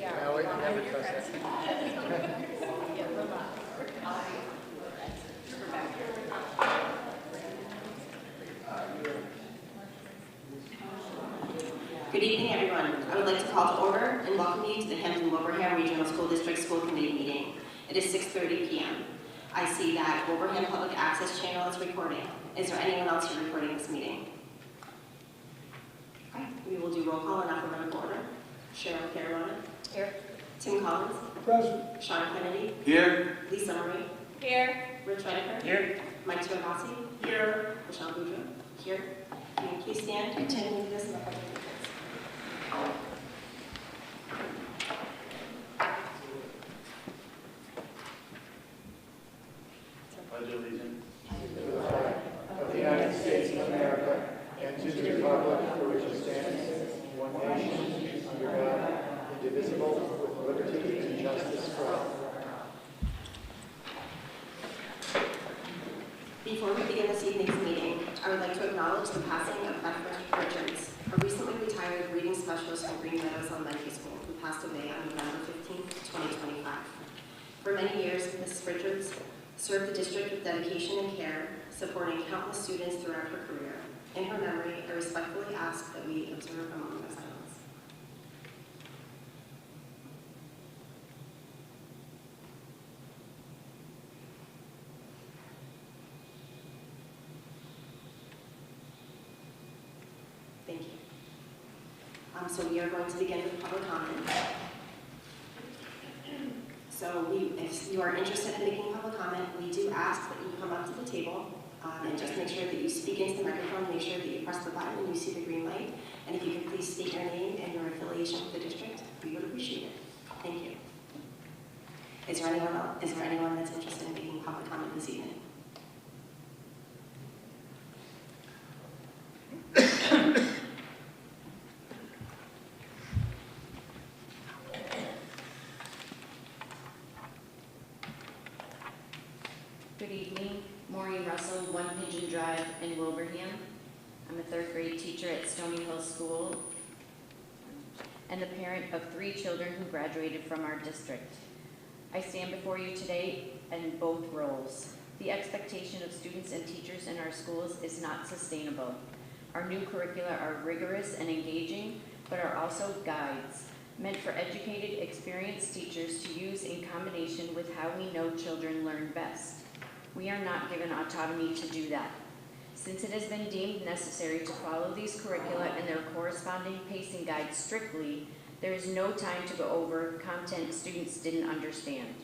No, we can never trust that. Good evening, everyone. I would like to call to order and welcome you to the Wilbraham Regional School District School Committee meeting. It is 6:30 p.m. I see that Wilbraham Public Access Channel is recording. Is there anyone else here recording this meeting? Okay, we will do roll call in alphabetical order. Cheryl Carolina. Here. Tim Collins. Present. Sean Kennedy. Here. Lisa Marie. Here. Rich Redeker. Here. Mike Tuivasi. Here. Michelle Boudreau. Here. Can you please stand and attend this in the pledge of allegiance? Pledge allegiance To the flag of the United States of America and to the republic for which it stands, one nation, under God, indivisible, with liberty and justice for all. Before we begin this evening's meeting, I would like to acknowledge the passing of Beth Richards, a recently retired reading specialist from Green Meadows Elementary School, who passed away on November 15, 2025. For many years, Mrs. Richards served the district with dedication and care, supporting countless students throughout her career. In her memory, I respectfully ask that we observe a moment of silence. Thank you. So we are going to begin with public comment. So if you are interested in making public comment, we do ask that you come up to the table and just make sure that you speak into the microphone, make sure that you press the button and you see the green light. And if you could please state your name and your affiliation with the district, we would appreciate it. Thank you. Is there anyone that's interested in making public comment this evening? Good evening, Maureen Russell, 1 Pigeon Drive in Wilbraham. I'm a 3rd grade teacher at Stony Hill School and the parent of 3 children who graduated from our district. I stand before you today in both roles. The expectation of students and teachers in our schools is not sustainable. Our new curricula are rigorous and engaging, but are also guides, meant for educated, experienced teachers to use in combination with how we know children learn best. We are not given autonomy to do that. Since it has been deemed necessary to follow these curricula and their corresponding pacing guides strictly, there is no time to go over content students didn't understand.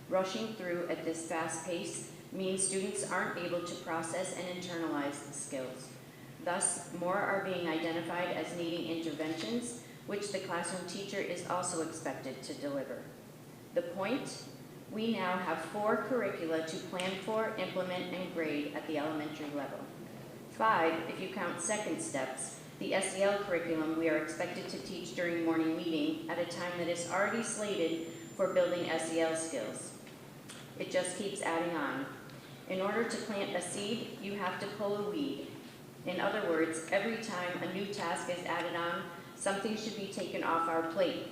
Rushing through at this fast pace means students aren't able to process and internalize the skills. Thus, more are being identified as needing interventions, which the classroom teacher is also expected to deliver. The point? We now have 4 curricula to plan for, implement, and grade at the elementary level. 5, if you count second steps, the SEL curriculum we are expected to teach during morning meeting at a time that is already slated for building SEL skills. It just keeps adding on. In order to plant a seed, you have to pull a weed. In other words, every time a new task is added on, something should be taken off our plate,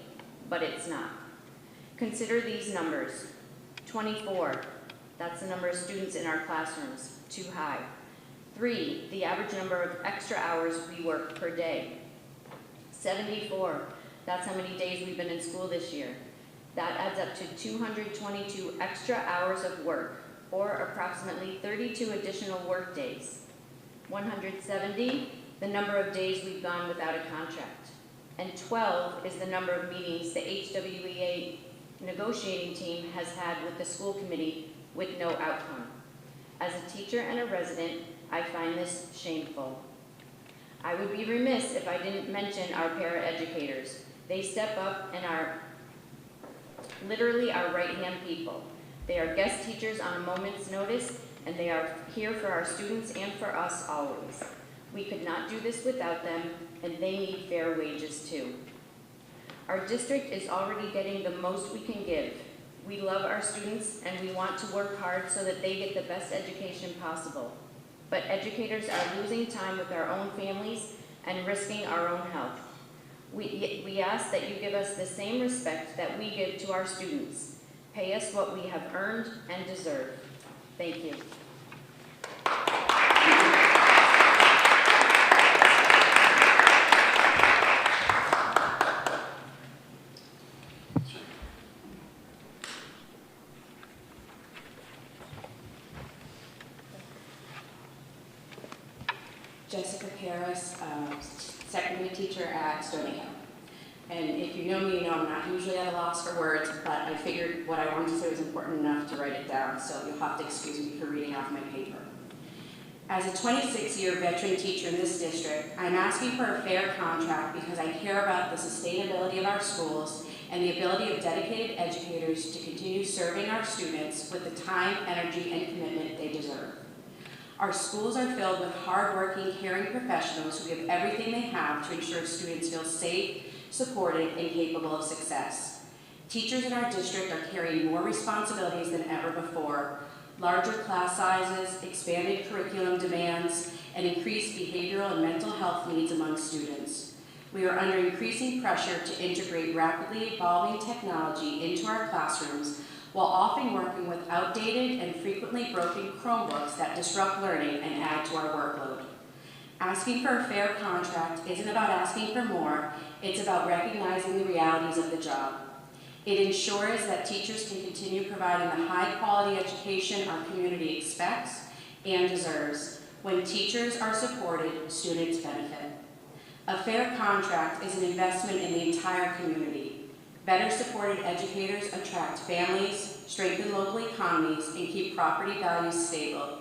but it's not. Consider these numbers. 24, that's the number of students in our classrooms, too high. 3, the average number of extra hours we work per day. 74, that's how many days we've been in school this year. That adds up to 222 extra hours of work, or approximately 32 additional work days. 170, the number of days we've gone without a contract. And 12 is the number of meetings the HWEA negotiating team has had with the school committee with no outcome. As a teacher and a resident, I find this shameful. I would be remiss if I didn't mention our paraeducators. They step up and are literally our right-hand people. They are guest teachers on a moment's notice, and they are here for our students and for us always. We could not do this without them, and they need fair wages too. Our district is already getting the most we can give. We love our students and we want to work hard so that they get the best education possible. But educators are losing time with our own families and risking our own health. We ask that you give us the same respect that we give to our students. Pay us what we have earned and deserve. Thank you. Jessica Paris, secondary teacher at Stony Hill. And if you know me, you know I'm not usually at a loss for words, but I figured what I wanted to say was important enough to write it down, so you'll have to excuse me for reading off my paper. As a 26-year veteran teacher in this district, I'm asking for a fair contract because I care about the sustainability of our schools and the ability of dedicated educators to continue serving our students with the time, energy, and commitment they deserve. Our schools are filled with hard-working, caring professionals who give everything they have to ensure students feel safe, supported, and capable of success. Teachers in our district are carrying more responsibilities than ever before. Larger class sizes, expanded curriculum demands, and increased behavioral and mental health needs among students. We are under increasing pressure to integrate rapidly evolving technology into our classrooms while often working with outdated and frequently broken Chromebooks that disrupt learning and add to our workload. Asking for a fair contract isn't about asking for more, it's about recognizing the realities of the job. It ensures that teachers can continue providing the high-quality education our community expects and deserves. When teachers are supported, students benefit. A fair contract is an investment in the entire community. Better supported educators attract families, strengthen local economies, and keep property values stable.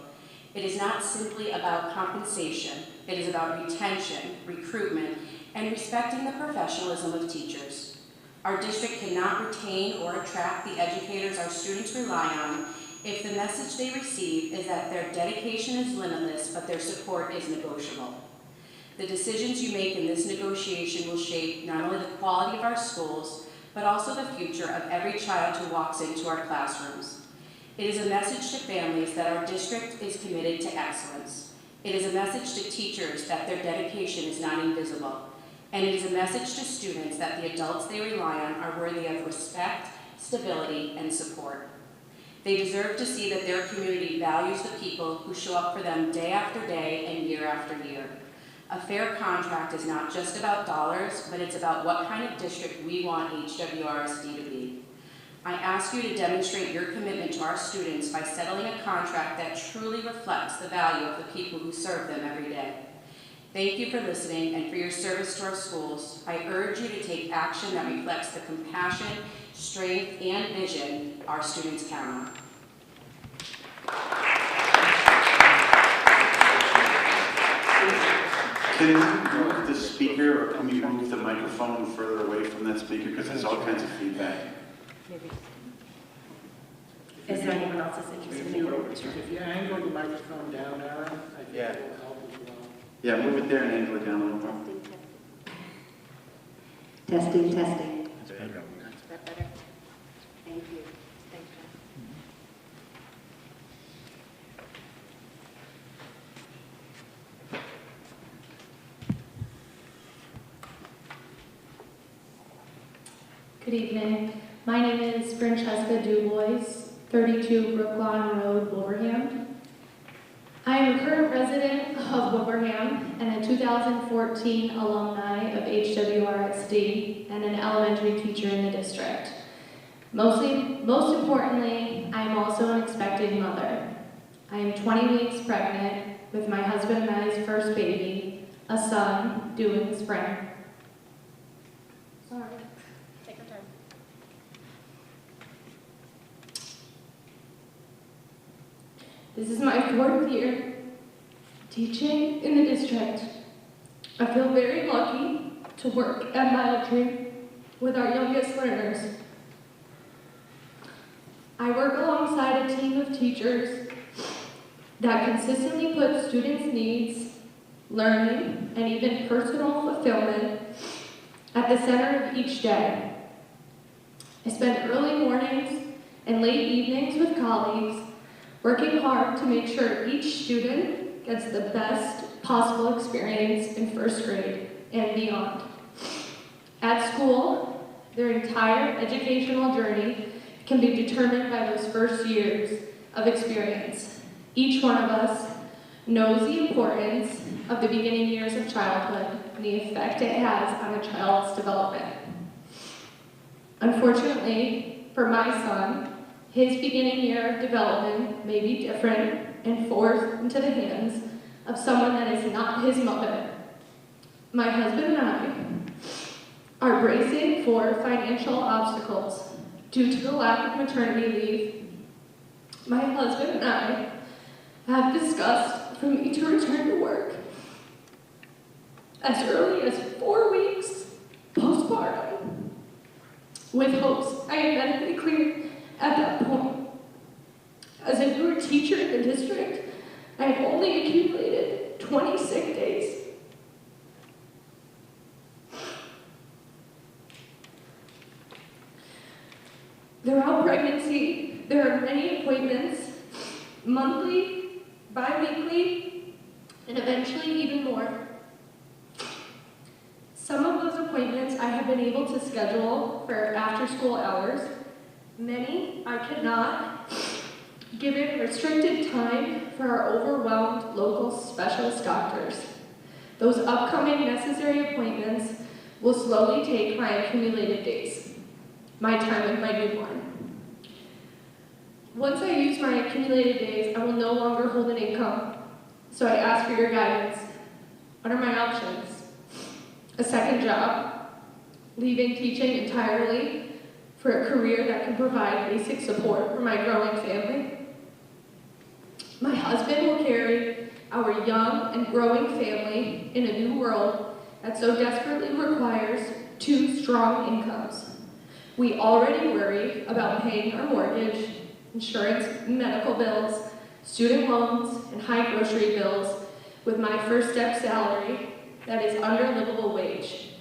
It is not simply about compensation. It is about retention, recruitment, and respecting the professionalism of teachers. Our district cannot retain or attract the educators our students rely on if the message they receive is that their dedication is limitless, but their support is negotiable. The decisions you make in this negotiation will shape not only the quality of our schools, but also the future of every child who walks into our classrooms. It is a message to families that our district is committed to excellence. It is a message to teachers that their dedication is not invisible. And it is a message to students that the adults they rely on are worthy of respect, stability, and support. They deserve to see that their community values the people who show up for them day after day and year after year. A fair contract is not just about dollars, but it's about what kind of district we want HWRSD to be. I ask you to demonstrate your commitment to our students by settling a contract that truly reflects the value of the people who serve them every day. Thank you for listening and for your service to our schools. I urge you to take action that reflects the compassion, strength, and vision our students count on. Can you move the speaker, or can we move the microphone further away from that speaker? Because there's all kinds of feedback. Is there anyone else that's interested in If you angle the microphone down, Aaron, I think it will help as well. Yeah, move it there and angle it down a little more. Testing, testing. That's better. Is that better? Thank you. Thank you. Good evening. My name is Francesca Dubois, 32 Brookline Road, Wilbraham. I am a current resident of Wilbraham and a 2014 alumni of HWRSD and an elementary teacher in the district. Most importantly, I am also an expecting mother. I am 20 weeks pregnant with my husband and I's first baby, a son, due in the spring. Sorry. Take your time. This is my 4th year teaching in the district. I feel very lucky to work at Minnechaug with our youngest learners. I work alongside a team of teachers that consistently put students' needs, learning, and even personal fulfillment at the center of each day. I spend early mornings and late evenings with colleagues working hard to make sure each student gets the best possible experience in first grade and beyond. At school, their entire educational journey can be determined by those first years of experience. Each one of us knows the importance of the beginning years of childhood and the effect it has on a child's development. Unfortunately, for my son, his beginning year of development may be different and forced into the hands of someone that is not his mother. My husband and I are bracing for financial obstacles due to the lack of maternity leave. My husband and I have discussed for me to return to work as early as 4 weeks postpartum, with hopes I am medically cleared at that point. As a newer teacher in the district, I have only accumulated 20 sick days. Throughout pregnancy, there are many appointments, monthly, bi-weekly, and eventually even more. Some of those appointments I have been able to schedule for after-school hours. Many I cannot, given restricted time for our overwhelmed local specialist doctors. Those upcoming necessary appointments will slowly take my accumulated days, my time with my newborn. Once I use my accumulated days, I will no longer hold an income, so I ask for your guidance. What are my options? A second job, leaving teaching entirely for a career that can provide basic support for my growing family. My husband will carry our young and growing family in a new world that so desperately requires 2 strong incomes. We already worry about paying our mortgage, insurance, medical bills, student loans, and high grocery bills with my first step salary that is under livable wage.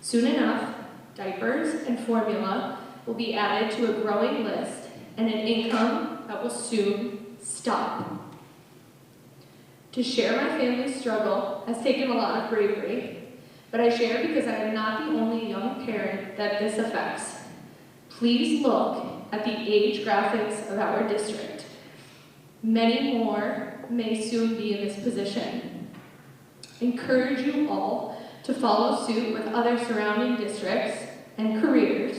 Soon enough, diapers and formula will be added to a growing list and an income that will soon stop. To share my family's struggle has taken a lot of bravery, but I share because I am not the only young parent that this affects. Please look at the age graphics of our district. Many more may soon be in this position. Encourage you all to follow suit with other surrounding districts and careers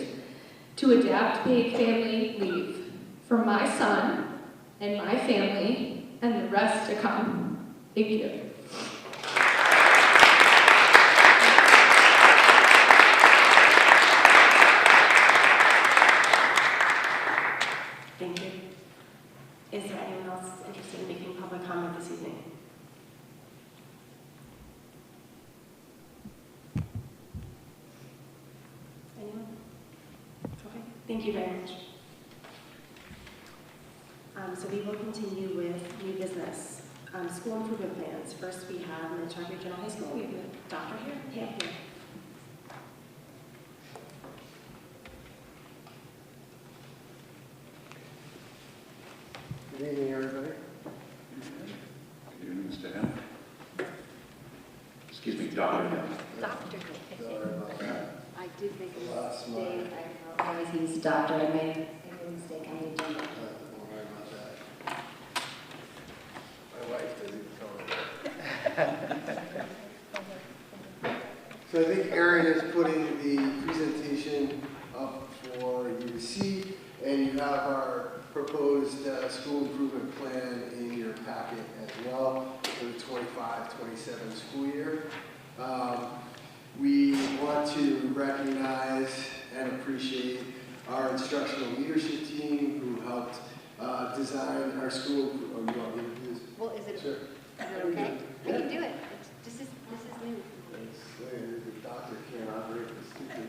to adapt paid family leave for my son and my family and the rest to come. Thank you. Thank you. Is there anyone else interested in making public comment this evening? Anyone? Okay, thank you very much. So we will continue with new business. School improvement plans. First we have Minnechaug Regional High School. We have a doctor here. Yeah, here. Good evening, everybody. Good evening, Mr. Hill. Excuse me, Dr. Hill. Doctor. Sorry about that. I did make a Last mistake. I apologize. He's a doctor. I made a mistake on the agenda. Don't worry about that. My wife doesn't even tell me. So I think Erin is putting the presentation up for you to see, and you have our proposed school improvement plan in your packet as well for the 25-27 school year. We want to recognize and appreciate our instructional leadership team who helped design our school. Oh, you want me to do this? Well, is it, Sure. is it okay? I can do it. This is new. The doctor can't operate the stupid.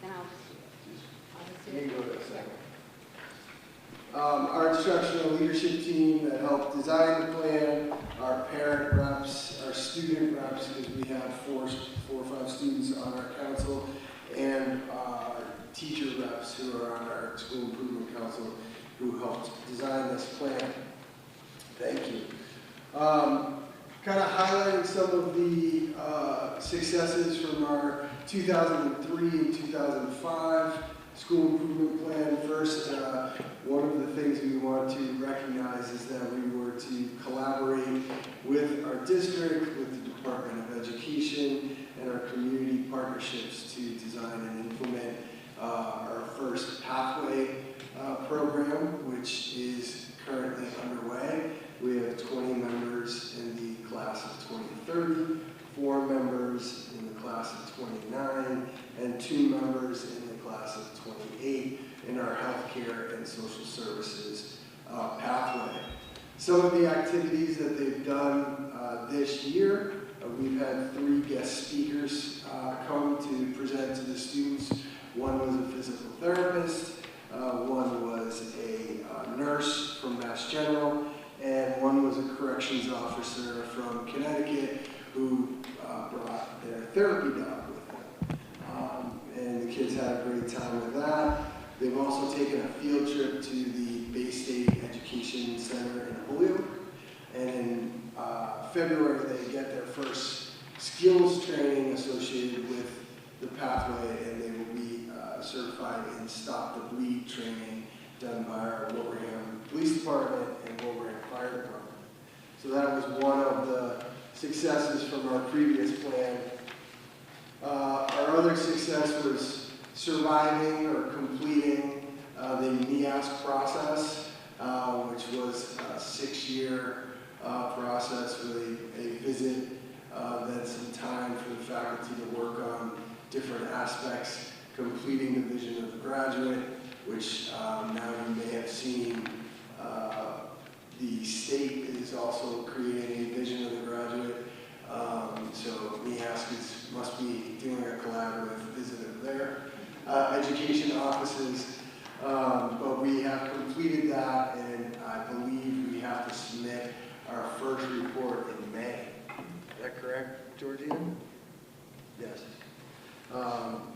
Then I'll just You can go to a second. Our instructional leadership team that helped design the plan, our parent reps, our student reps, because we have four or five students on our council, and our teacher reps who are on our school improvement council. who helped design this plan. Thank you. Kind of highlighting some of the successes from our 2003 and 2005 school improvement plan. First, one of the things we want to recognize is that we were to collaborate with our district, with the Department of Education, and our community partnerships to design and implement our first pathway program, which is currently underway. We have 20 members in the class of 2030, 4 members in the class of 29, and 2 members in the class of 28 in our healthcare and social services pathway. Some of the activities that they've done this year, we've had 3 guest speakers come to present to the students. One was a physical therapist, one was a nurse from Mass General, and one was a corrections officer from Connecticut who brought their therapy dog with them. And the kids had a great time with that. They've also taken a field trip to the Bay State Education Center in Holyoke. And in February, they get their first skills training associated with the pathway, and they will be certified in Stop the Bleed training done by our Wilbraham Police Department and Wilbraham Fire Department. So that was one of the successes from our previous plan. Our other success was surviving or completing the NEASC process, which was a 6-year process with a visit, then some time for the faculty to work on different aspects, completing the vision of the graduate, which now you may have seen the state is also creating a vision of the graduate. So NEASC must be doing a collaborative visit of their education offices. But we have completed that, and I believe we have to submit our first report in May. Is that correct, Georgina? Yes.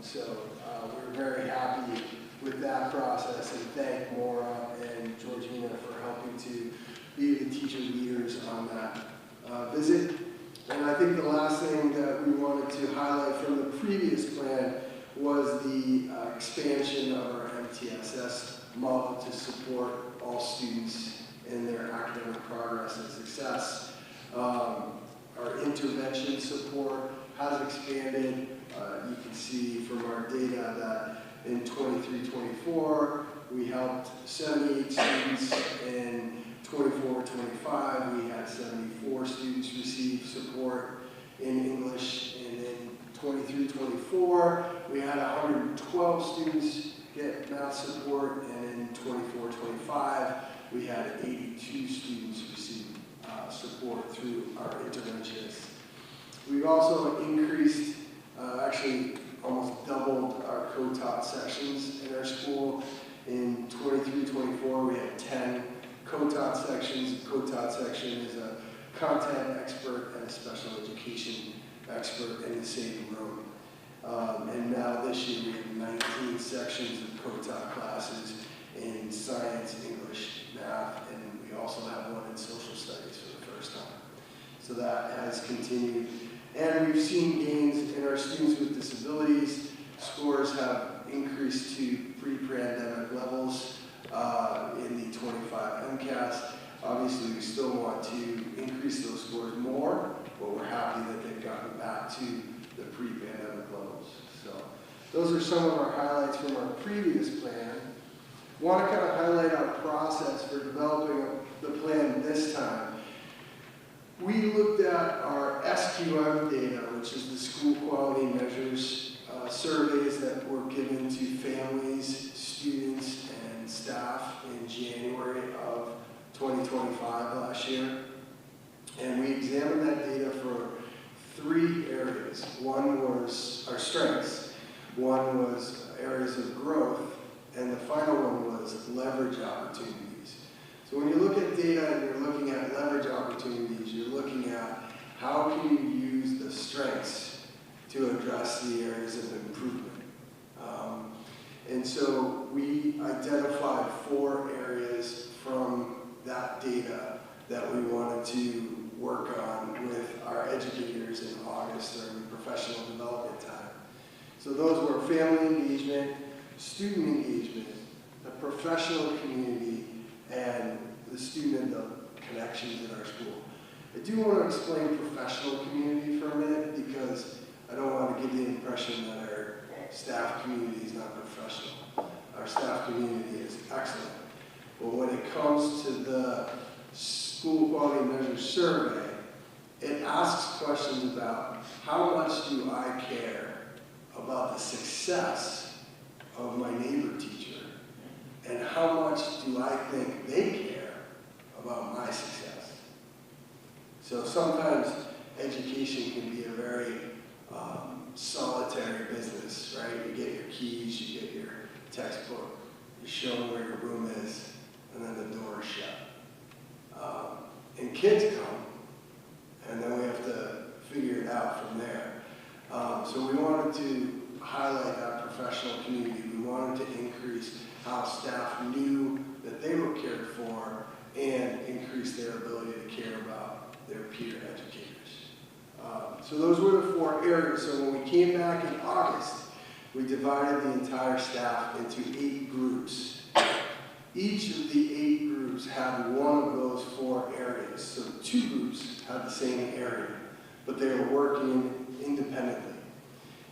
So we're very happy with that process, and thank Maura and Georgina for helping to be the teacher leaders on that visit. And I think the last thing that we wanted to highlight from the previous plan was the expansion of our MTSS model to support all students in their academic progress and success. Our intervention support has expanded. You can see from our data that in 23-24, we helped 78 students. In 24-25, we had 74 students receive support in English. And in 23-24, we had 112 students get math support. And in 24-25, we had 82 students receive support through our interventionists. We've also increased, actually almost doubled our co-taught sections in our school. In 23-24, we had 10 co-taught sections. A co-taught section is a content expert and a special education expert in the same room. And now this year we have 19 sections of co-taught classes in science, English, math, and we also have one in social studies for the first time. So that has continued. And we've seen gains in our students with disabilities. Scores have increased to pre-pandemic levels in the 25 MCAS. Obviously, we still want to increase those scores more, but we're happy that they've gotten back to the pre-pandemic levels. So those are some of our highlights from our previous plan. Want to kind of highlight our process for developing the plan this time. We looked at our SQM data, which is the school quality measures surveys that were given to families, students, and staff in January of 2025 last year. And we examined that data for 3 areas. One was our strengths, one was areas of growth, and the final one was leverage opportunities. So when you look at data and you're looking at leverage opportunities, you're looking at how can you use the strengths to address the areas of improvement. And so we identified 4 areas from that data that we wanted to work on with our educators in August during the professional development time. So those were family engagement, student engagement, the professional community, and the student connections in our school. I do want to explain professional community for a minute because I don't want to give the impression that our staff community is not professional. Our staff community is excellent. But when it comes to the School Quality Measures Survey, it asks questions about how much do I care about the success of my neighbor teacher, and how much do I think they care about my success. So sometimes education can be a very solitary business, right? You get your keys, you get your textbook, you show them where your room is, and then the door is shut. And kids come, and then we have to figure it out from there. So we wanted to highlight that professional community. We wanted to increase how staff knew that they were cared for and increase their ability to care about their peer educators. So those were the 4 areas. So when we came back in August, we divided the entire staff into 8 groups. Each of the 8 groups had one of those 4 areas. So 2 groups had the same area, but they were working independently.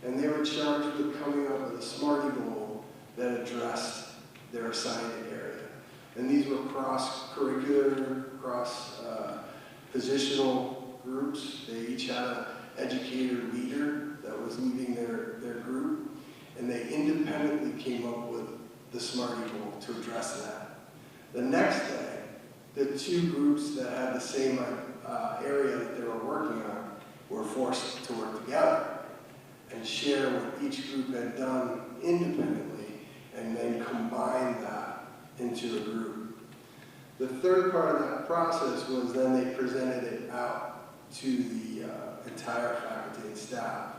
And they were charged with coming up with a SMARTY goal that addressed their assigned area. And these were cross-curricular, cross-positional groups. They each had an educator leader that was leading their group. And they independently came up with the SMARTY goal to address that. The next day, the 2 groups that had the same area that they were working on were forced to work together and share what each group had done independently and then combine that into a group. The third part of that process was then they presented it out to the entire faculty and staff.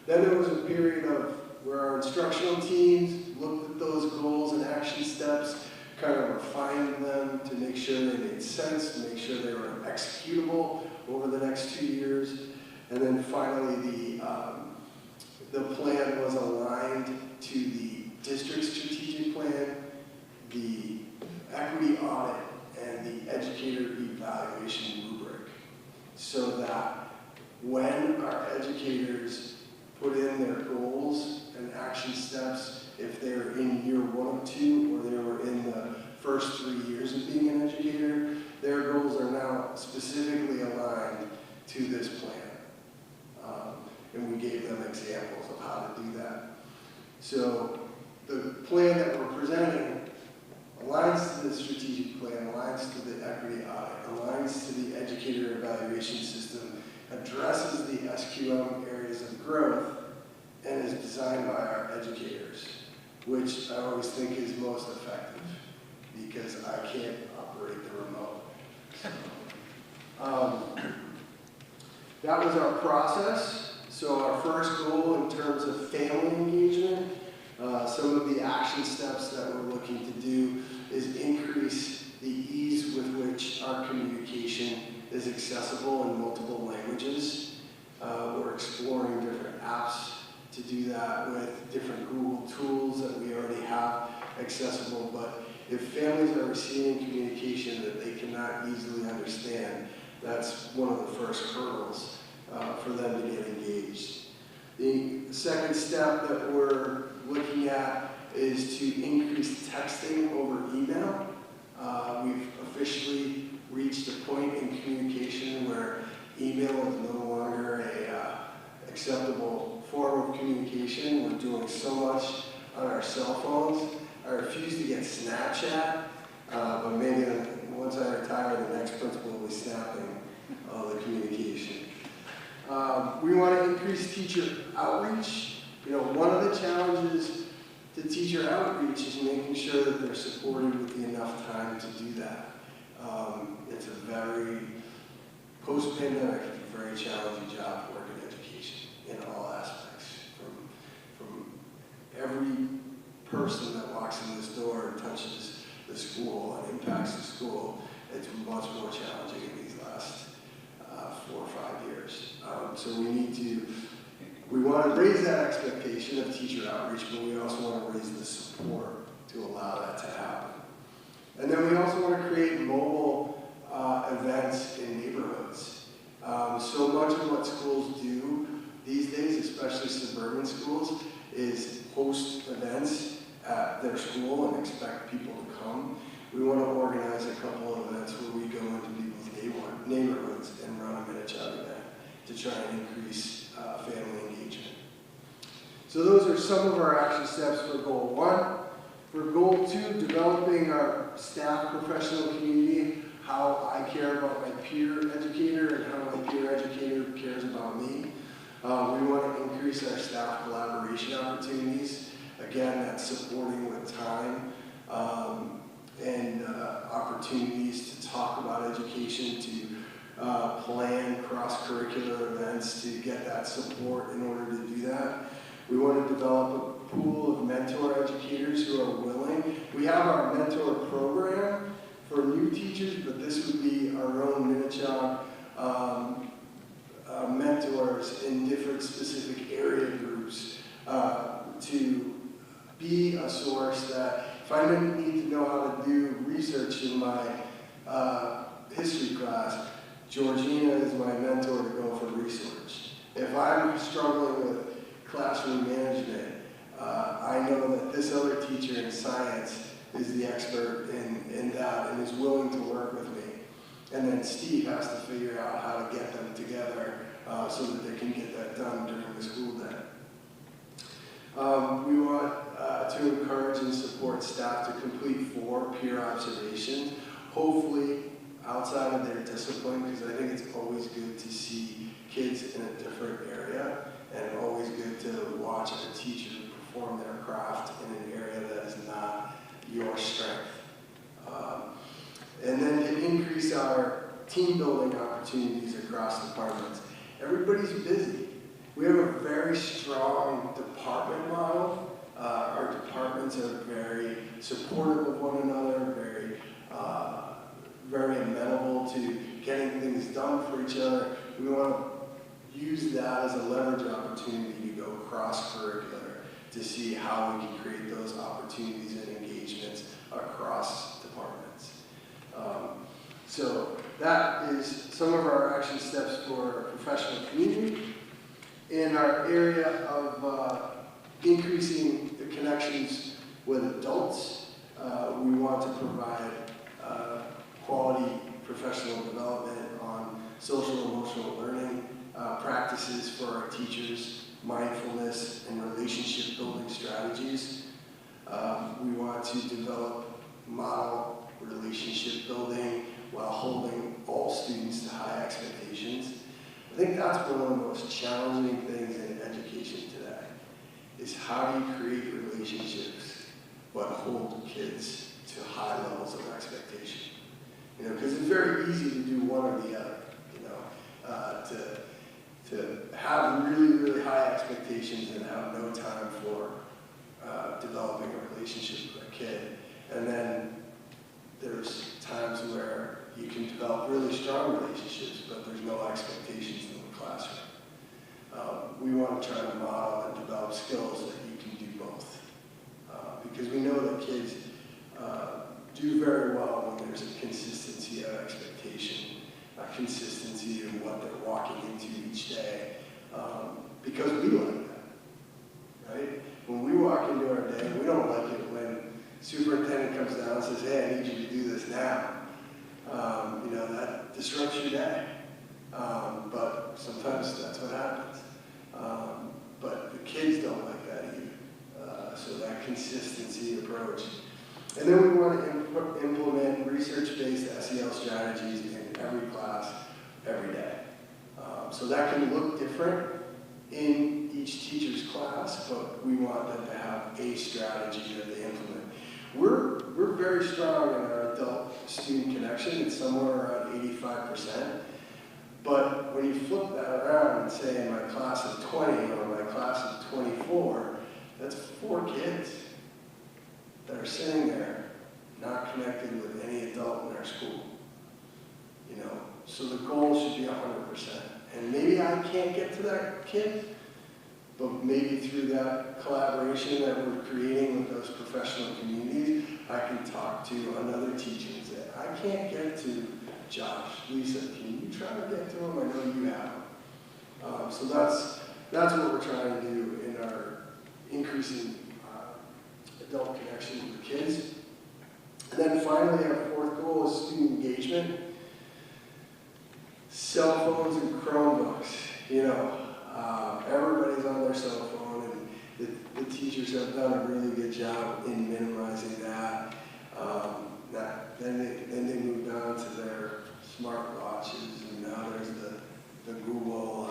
Then there was a period of where our instructional teams looked at those goals and action steps, kind of refined them to make sure they made sense, to make sure they were executable over the next 2 years. And then finally, the plan was aligned to the district strategic plan, the equity audit, and the educator evaluation rubric, so that when our educators put in their goals and action steps, if they're in year 1 of 2 or they were in the first 3 years of being an educator, their goals are now specifically aligned to this plan. And we gave them examples of how to do that. So the plan that we're presenting aligns to the strategic plan, aligns to the equity audit, aligns to the educator evaluation system, addresses the SQM areas of growth, and is designed by our educators, which I always think is most effective because I can't operate the remote. That was our process. So our first goal in terms of family engagement, some of the action steps that we're looking to do is increase the ease with which our communication is accessible in multiple languages. We're exploring different apps to do that with different Google tools that we already have accessible. But if families are receiving communication that they cannot easily understand, that's one of the first hurdles for them to get engaged. The second step that we're looking at is to increase texting over email. We've officially reached a point in communication where email is no longer a acceptable form of communication. We're doing so much on our cell phones. I refuse to get Snapchat, but maybe once I retire, the next principal will be snapping all the communication. We want to increase teacher outreach. You know, one of the challenges to teacher outreach is making sure that they're supported with enough time to do that. It's a very, post-pandemic, very challenging job to work in education in all aspects. From every person that walks in this much more challenging in these last 4 or 5 years. So we want to raise that expectation of teacher outreach, but we also want to raise the support to allow that to happen. And then we also want to create mobile events in neighborhoods. So much of what schools do these days, especially suburban schools, is host events at their school and expect people to come. We want to organize a couple of events where we go into people's neighborhoods and run a Minnechaug event to try and increase family engagement. So those are some of our action steps for Goal 1. For Goal 2, developing our staff professional community, how I care about my peer educator and how my peer educator cares about me. We want to increase our staff collaboration opportunities. Again, that's supporting with time and opportunities to talk about education, to plan cross-curricular events to get that support in order to do that. We want to develop a pool of mentor educators who are willing. We have our mentor program for new teachers, but this would be our own Minnechaug mentors in different specific area groups to be a source that if I need to know how to do research in my history class, Georgina is my mentor to go for research. If I'm struggling with classroom management, I know that this other teacher in science is the expert in that and is willing to work with me. And then Steve has to figure out how to get them together so that they can get that done during the school day. We want to encourage and support staff to complete 4 peer observations, hopefully outside of their discipline, because I think it's always good to see kids in a different area, and always good to watch a teacher perform their craft in an area that is not your strength. And then to increase our team building opportunities across departments. Everybody's busy. We have a very strong department model. Our departments are very supportive of one another, very amenable to getting things done for each other. We want to use that as a leverage opportunity to go cross-curricular to see how we can create those opportunities and engagements across departments. So that is some of our action steps for professional community. In our area of increasing the connections with adults, we want to provide quality professional development on social emotional learning practices for our teachers, mindfulness and relationship building strategies. We want to develop model relationship building while holding all students to high expectations. I think that's one of the most challenging things in education today, is how do you create relationships but hold kids to high levels of expectation? You know, because it's very easy to do one or the other, you know, to have really, really high expectations and have no time for developing a relationship with a kid. And then there's times where you can develop really strong relationships, but there's no expectations in the classroom. We want to try to model and develop skills that you can do both. Because we know that kids do very well when there's a consistency of expectation, a consistency in what they're walking into each day, because we like that, right? When we walk into our day, we don't like it when superintendent comes down and says, hey, I need you to do this now. You know, that disrupts your day. But sometimes that's what happens. But the kids don't like that either. So that consistency approach. And then we want to implement research-based SEL strategies in every class, every day. So that can look different in each teacher's class, but we want them to have a strategy that they implement. We're very strong in our adult-student connection. It's somewhere around 85%. But when you flip that around and say in my class of 20 or my class of 24, that's 4 kids that are sitting there not connected with any adult in our school. So the goal should be 100%. And maybe I can't get to that kid, but maybe through that collaboration that we're creating with those professional communities, I can talk to another teacher and say, I can't get to Josh. Lisa, can you try to get to him? I know you have. So that's what we're trying to do in our increasing adult connection with the kids. And then finally, our fourth goal is student engagement. Cell phones and Chromebooks, everybody's on their cell phone, and the teachers have done a really good job in minimizing that. Then they moved on to their smart watches, and now there's the Google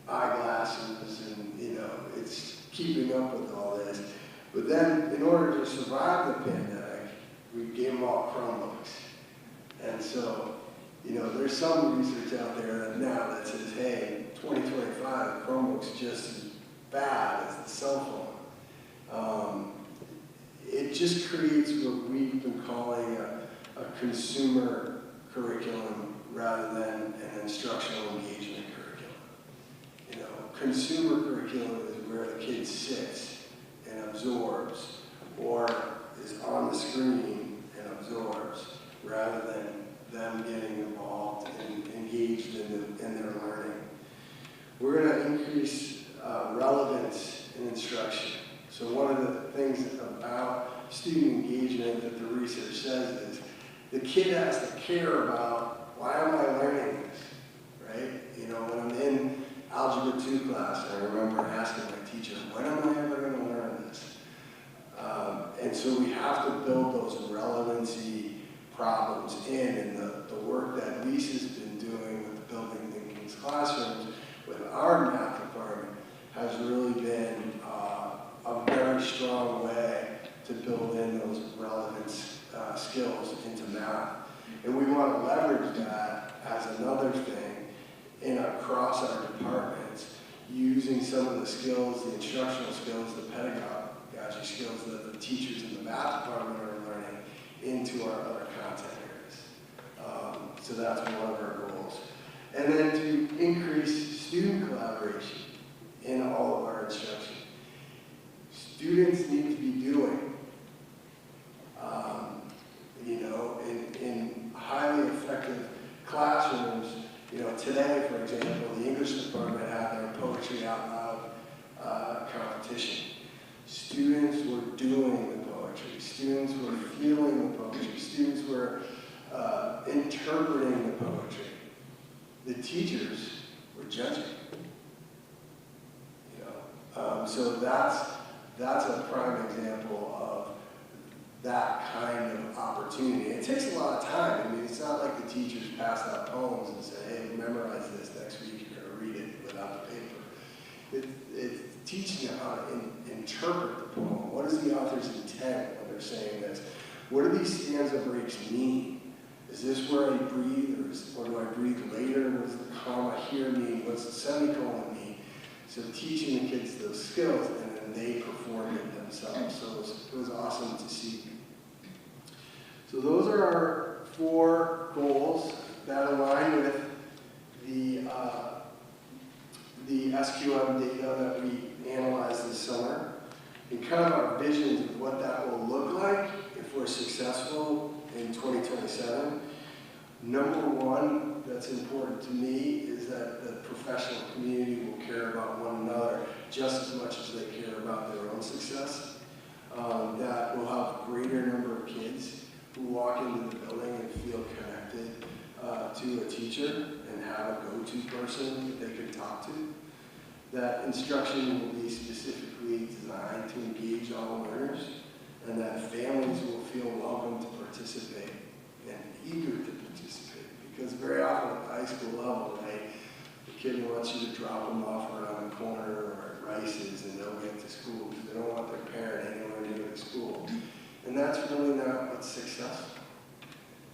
eyeglasses, and it's keeping up with all this. But then, in order to survive the pandemic, we gave them all Chromebooks, and so. There's some research out there now that says, hey, 2025, Chromebook's just as bad as the cell phone. It just creates what we've been calling a consumer curriculum rather than an instructional engagement curriculum. Consumer curriculum is where the kid sits and absorbs, or is on the screen and absorbs, rather than them getting involved and engaged in their learning. We're going to increase relevance in instruction. So one of the things about student engagement that the research says is the kid has to care about, why am I learning this, right? When I'm in Algebra 2 class, I remember asking my teacher, when am I ever going to learn this? And so we have to build those relevancy problems in, and the work that Lisa's been doing with Building Thinking's classrooms with our math department has really been a very strong way to build in those relevance skills into math. And we want to leverage that as another thing across our departments, using some of the skills, the instructional skills, the pedagogy skills that the teachers in the math department are learning into our other content areas. So that's one of our goals. And then to increase student collaboration in all of our instruction. Students need to be doing. In highly effective classrooms, today, for example, the English department had their Poetry Out Loud competition. Students were doing the poetry. Students were feeling the poetry. Students were interpreting the poetry. The teachers were judging. So that's a prime example of that kind of opportunity. It takes a lot of time. I mean, it's not like the teachers pass out poems and say, hey, memorize this next week, you're going to read it without the paper. It's teaching them how to interpret the poem. What is the author's intent when they're saying this? What do these stanza breaks mean? Is this where I breathe, or do I breathe later? What does the comma here mean? What's the semicolon mean? So teaching the kids those skills, and then they perform it themselves. So it was awesome to see. So those are our 4 goals that align with the SQM data that we analyzed this summer, and kind of our visions of what that will look like if we're successful in 2027. Number one that's important to me is that the professional community will care about one another just as much as they care about their own success. That we'll have a greater number of kids who walk into the building and feel connected to a teacher and have a go-to person that they can talk to. That instruction will be specifically designed to engage all learners, and that families will feel welcome to participate and eager to participate. Because very often at the high school level, right, the kid wants you to drop them off around the corner or at Rice's and they'll get to school because they don't want their parent anywhere near the school. And that's really not what's successful.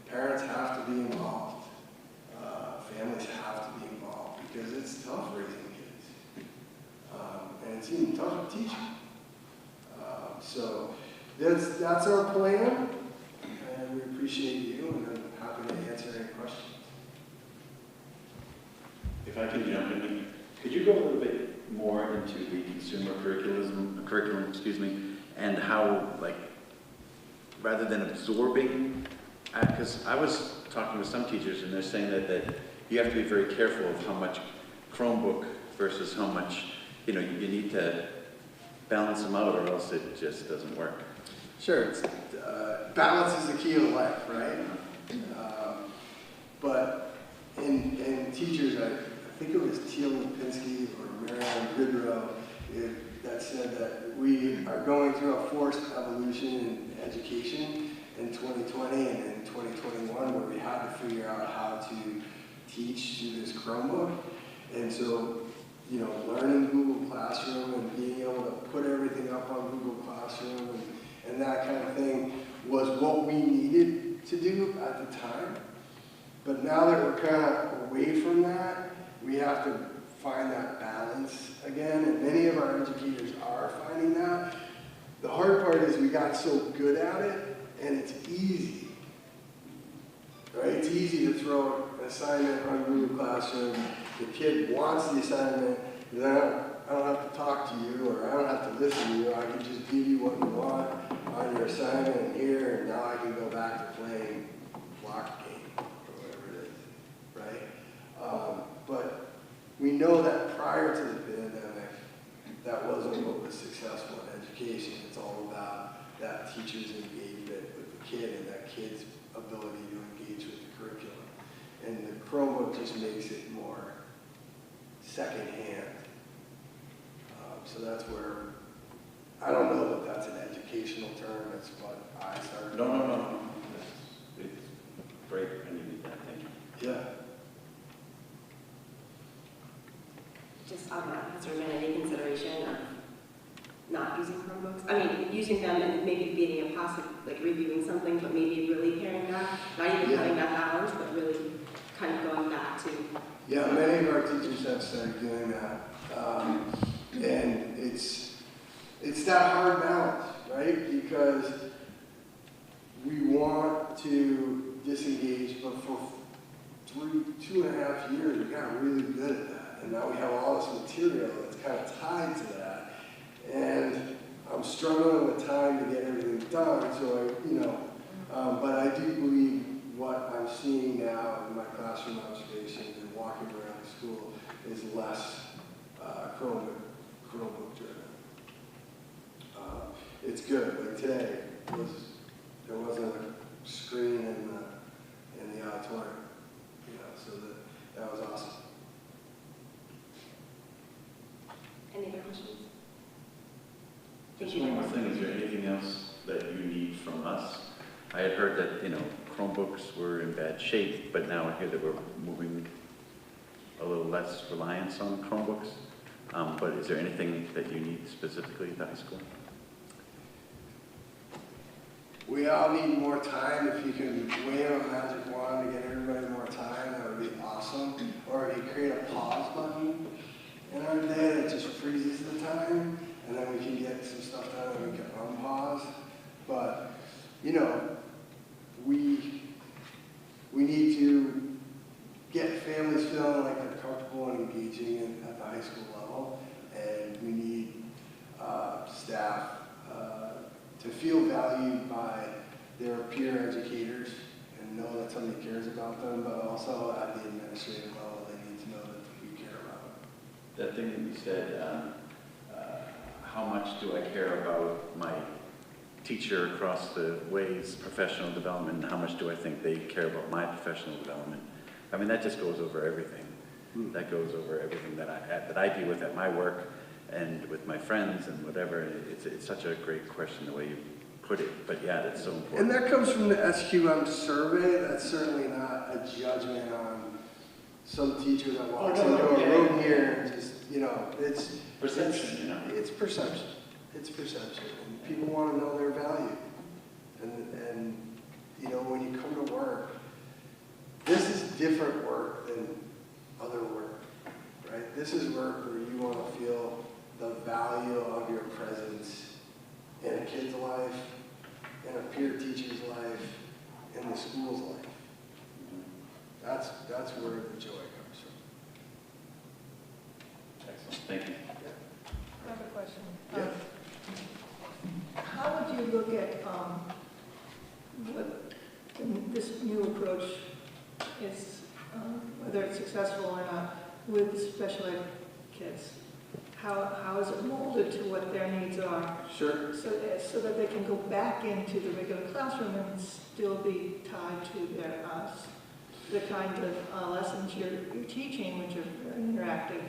Parents have to be involved. Families have to be involved because it's tough raising kids. And it's even tough teaching. So that's our plan, and we appreciate you, and I'm happy to answer any questions. If I can jump in, could you go a little bit more into the consumer curriculum, excuse me, and how, like, rather than absorbing, because I was talking with some teachers and they're saying that you have to be very careful of how much Chromebook versus how much, you need to balance them out or else it just doesn't work. Sure, it's, balance is the key of life, right? But in teachers, I think it was Teal Lipinski or Marianne Goodrow that said that we are going through a forced evolution in education in 2020 and in 2021 where we had to figure out how to teach through this Chromebook. And so, learning Google Classroom and being able to put everything up on Google Classroom and that kind of thing was what we needed to do at the time. But now that we're kind of away from that, we have to find that balance again, and many of our educators are finding that. The hard part is we got so good at it, and it's easy, right? It's easy to throw an assignment on Google Classroom. The kid wants the assignment, and then I don't have to talk to you, or I don't have to listen to you. I can just give you what you want on your assignment here, and now I can go back to playing block game, or whatever it is, right? But we know that prior to the pandemic, that wasn't what was successful in education. It's all about that teacher's engagement with the kid and that kid's ability to engage with the curriculum. And the Chromebook just makes it more secondhand. So that's where, I don't know that that's an educational term, that's what I started. No. It's great, I needed that, thank you. Yeah. Just on that, has there been any consideration of not using Chromebooks? I mean, using them and maybe being a passive, like reviewing something, but maybe really paring back, not even cutting back hours, but really kind of going back to. Yeah, many of our teachers have started doing that. And it's that hard balance, right? Because we want to disengage, but for 2.5 years, we got really good at that. And now we have all this material that's kind of tied to that. And I'm struggling with time to get everything done, so but I do believe what I'm seeing now in my classroom observations and walking around the school is less Chromebook driven. It's good. Like today, there wasn't a screen in the auditorium, so that was awesome. Any other questions? Just one more thing, is there anything else that you need from us? I had heard that, Chromebooks were in bad shape, but now I hear that we're moving a little less reliance on Chromebooks. But is there anything that you need specifically at the high school? We all need more time. If you can wave a magic wand to get everybody more time, that would be awesome. Or if you create a pause button in our day that just freezes the time, and then we can get some stuff done and we can unpause. But, we need to get families feeling like they're comfortable and engaging at the high school level, and we need staff to feel valued by their peer educators and know that somebody cares about them, but also at the administrative level, they need to know that we care about them. That thing that you said, how much do I care about my teacher across the way's professional development, and how much do I think they care about my professional development? I mean, that just goes over everything. That goes over everything that I deal with at my work and with my friends and whatever. It's such a great question the way you put it, but yeah, that's so important. And that comes from the SQM survey. That's certainly not a judgment on some teacher that walks into a room here and just, it's perception, It's perception. It's perception. And people want to know their value. And when you come to work, this is different work than other work, right? This is work where you want to feel the value of your presence in a kid's life, in a peer teacher's life, in the school's life. That's where the joy comes from. Thank you. I have a question. Yeah. How would you look at what this new approach is, whether it's successful or not, with special ed kids? How is it molded to what their needs are? Sure. So that they can go back into the regular classroom and still be tied to their the kind of lessons you're teaching, which are very interactive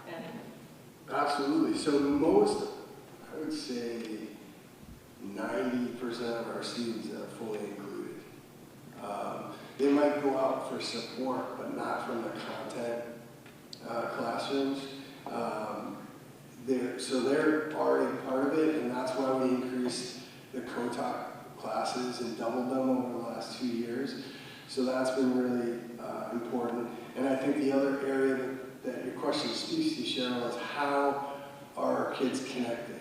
and Absolutely. So most, I would say 90% of our students are fully included. They might go out for support, but not from the content classrooms. So they're already part of it, and that's why we increased the co-taught classes and doubled them over the last 2 years. So that's been really important. And I think the other area that your question speaks to, Cheryl, is how are our kids connected?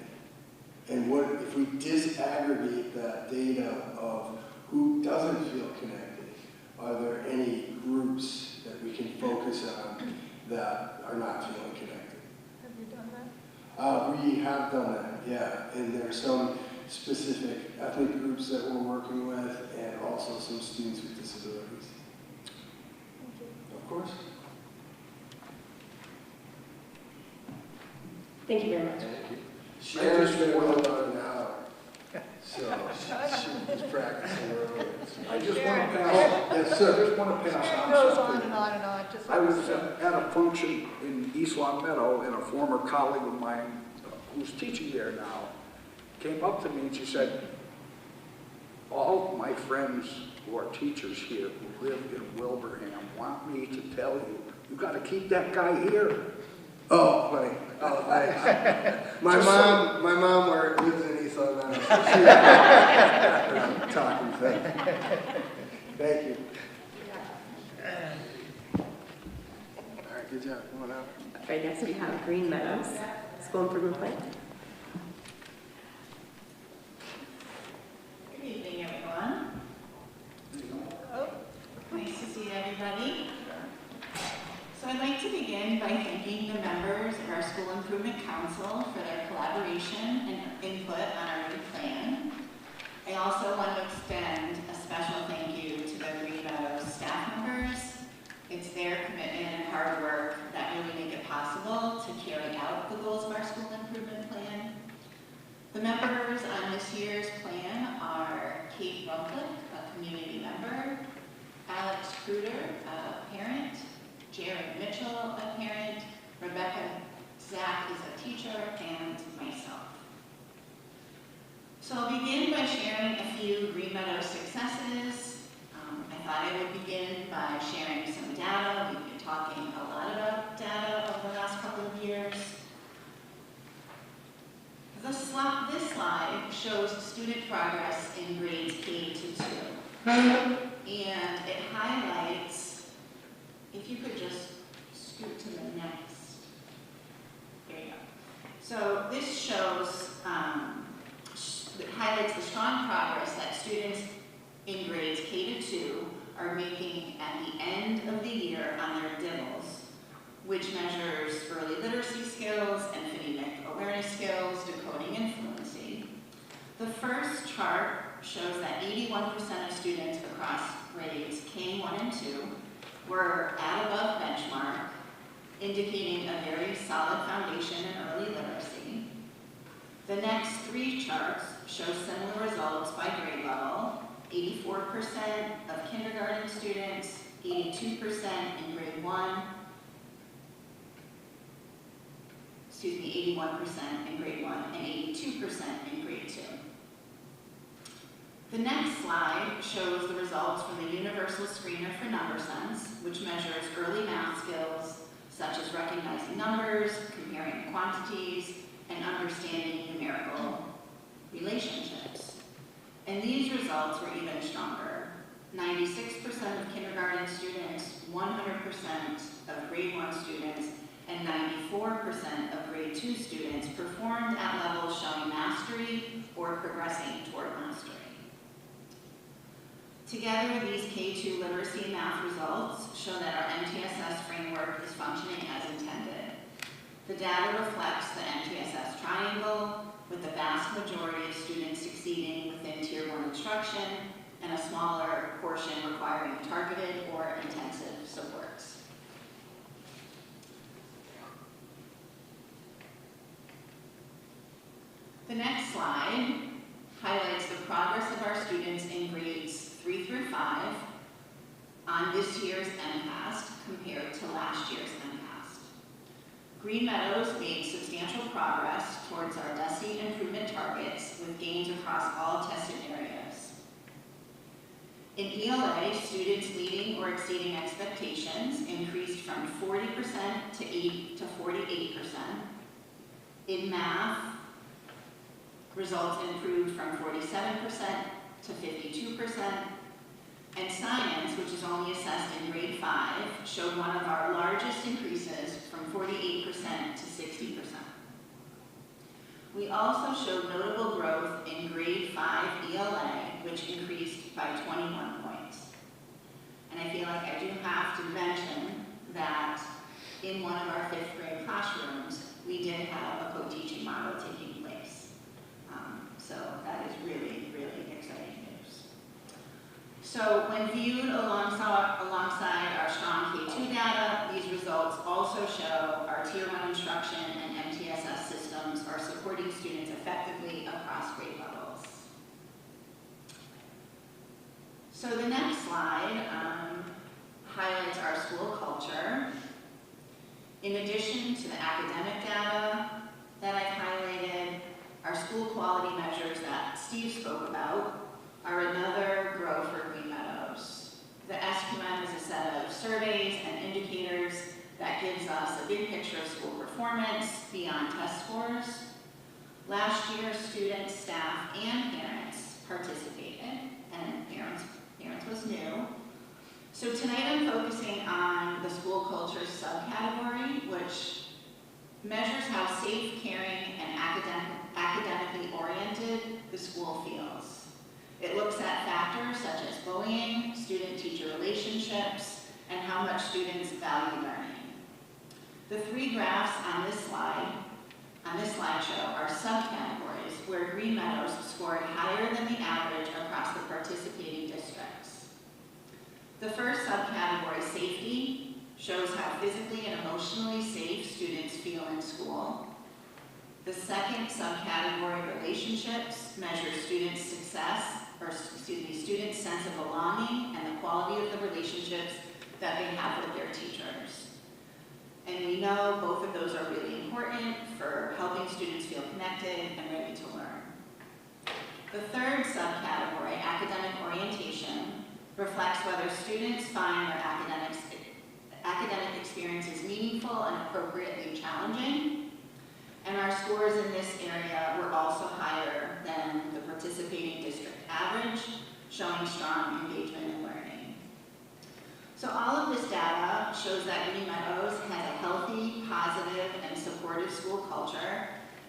And what if we disaggregate that data of who doesn't feel connected? Are there any groups that we can focus on that are not feeling connected? have you done that? We have done that, yeah. And there are some specific ethnic groups that we're working with, and also some students with disabilities. Thank you. Of course. Thank you very much. Sharon's been well about an hour, so she's practicing early. I just want to pass. Yes, I sir. just want to pass It on goes on something. and on and on, just I was at a function in East Long Meadow, and a former colleague of mine who's teaching there now came up to me and she said, all my friends who are teachers here who live in Wilbraham want me to tell you, you got to keep that guy here. Oh, funny. Oh, thanks. My mom lives in East Long Meadow. So she's talking thing. Thank you. All right, good job. Come on out. All right, next we have Green Meadows School Improvement Plan. Good evening, everyone. Nice to see everybody. So I'd like to begin by thanking the members of our School Improvement Council for their collaboration and input on our new plan. I also want to extend a special thank you to the Green Meadows staff members. It's their commitment and hard work that really make it possible to carry out the goals of our School Improvement Plan. The members on this year's plan are Kate Rumplich, a community member, Alex Kruder, a parent, Jared Mitchell, a parent, Rebecca Zach is a teacher, and myself. So I'll begin by sharing a few Green Meadows successes. I thought I would begin by sharing some data. We've been talking a lot about data over the last couple of years. This slide shows student progress in grades K to 2. And it highlights, if you could just scoot to the next, there you go. So this shows, it highlights the strong progress that students in grades K to 2 are making at the end of the year on their DIBELS, which measures early literacy skills and phonemic awareness skills, decoding and fluency. The first chart shows that 81% of students across grades K1 and 2 were at above benchmark, indicating a very solid foundation in early literacy. The next 3 charts show similar results by grade level. 84% of kindergarten students, 82% in grade 1, 81% in grade 1, and 82% in grade 2. The next slide shows the results from the Universal Screener for Number Sense, which measures early math skills, such as recognizing numbers, comparing quantities, and understanding numerical relationships. And these results were even stronger. 96% of kindergarten students, 100% of grade 1 students, and 94% of grade 2 students performed at levels showing mastery or progressing toward mastery. Together, these K2 literacy and math results show that our MTSS framework is functioning as intended. The data reflects the MTSS triangle, with the vast majority of students succeeding within Tier 1 instruction and a smaller portion requiring targeted or intensive supports. The next slide highlights the progress of our students in grades 3 through 5 on this year's MCAST compared to last year's MCAST. Green Meadows made substantial progress towards our DESE improvement targets with gains across all tested areas. In ELA, students meeting or exceeding expectations increased from 40% to 48%. In math, results improved from 47% to 52%. And science, which is only assessed in grade 5, showed one of our largest increases from 48% to 60%. We also showed notable growth in grade 5 ELA, which increased by 21 points. And I feel like I do have to mention that in one of our 5th grade classrooms, we did have a co-teaching model taking place. So that is really, really exciting news. So when viewed alongside our strong K-2 data, these results also show our Tier 1 instruction and MTSS systems are supporting students effectively across grade levels. So the next slide highlights our school culture. In addition to the academic data that I've highlighted, our school quality measures that Steve spoke about are another grow for Green Meadows. The SQM is a set of surveys and indicators that gives us a big picture of school performance beyond test scores. Last year, students, staff, and parents participated, and parents was new. So tonight I'm focusing on the school culture subcategory, which measures how safe, caring, and academically oriented the school feels. It looks at factors such as bullying, student-teacher relationships, and how much students value learning. The 3 graphs on this slideshow are subcategories where Green Meadows scored higher than the average across the participating districts. The first subcategory, safety, shows how physically and emotionally safe students feel in school. The second subcategory, relationships, measures students' students' sense of belonging and the quality of the relationships that they have with their teachers. And we know both of those are really important for helping students feel connected and ready to learn. The third subcategory, academic orientation, reflects whether students find their academic experiences meaningful and appropriately challenging. And our scores in this area were also higher than the participating district average, showing strong engagement in learning. So all of this data shows that Green Meadows has a healthy, positive, and supportive school culture.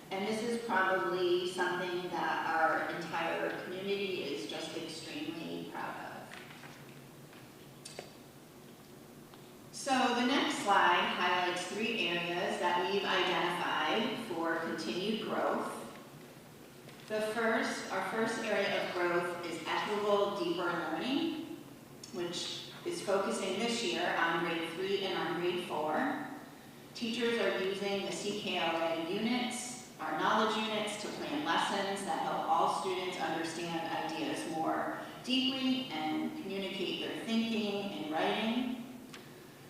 And this is probably something that our entire community is just extremely proud of. So the next slide highlights 3 areas that we've identified for continued growth. Our first area of growth is equitable, deeper learning, which is focusing this year on grade 3 and on grade 4. Teachers are using the CKLA units, our knowledge units, to plan lessons that help all students understand ideas more deeply and communicate their thinking in writing.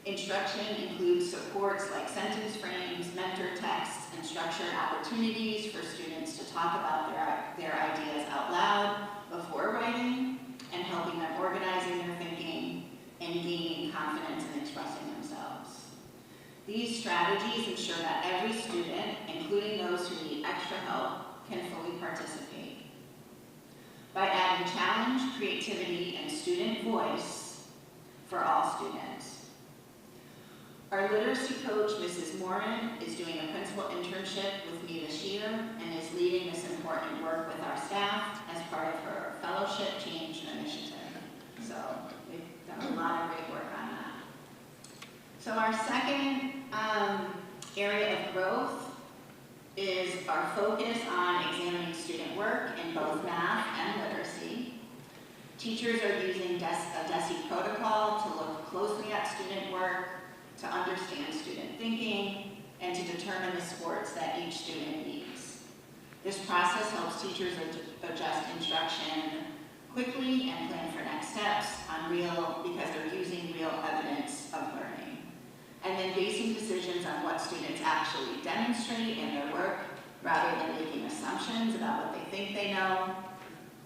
Instruction includes supports like sentence frames, mentor texts, and structured opportunities for students to talk about their ideas out loud before writing, and helping them organizing their thinking and gaining confidence in expressing themselves. These strategies ensure that every student, including those who need extra help, can fully participate. By adding challenge, creativity, and student voice for all students. Our literacy coach, Mrs. Morin, is doing a principal internship with me this year and is leading this important work with our staff as part of her fellowship change initiative. So we've done a lot of great work on that. So our second area of growth is our focus on examining student work in both math and literacy. Teachers are using a DESI protocol to look closely at student work, to understand student thinking, and to determine the supports that each student needs. This process helps teachers adjust instruction quickly and plan for next steps because they're using real evidence of learning. And then basing decisions on what students actually demonstrate in their work rather than making assumptions about what they think they know.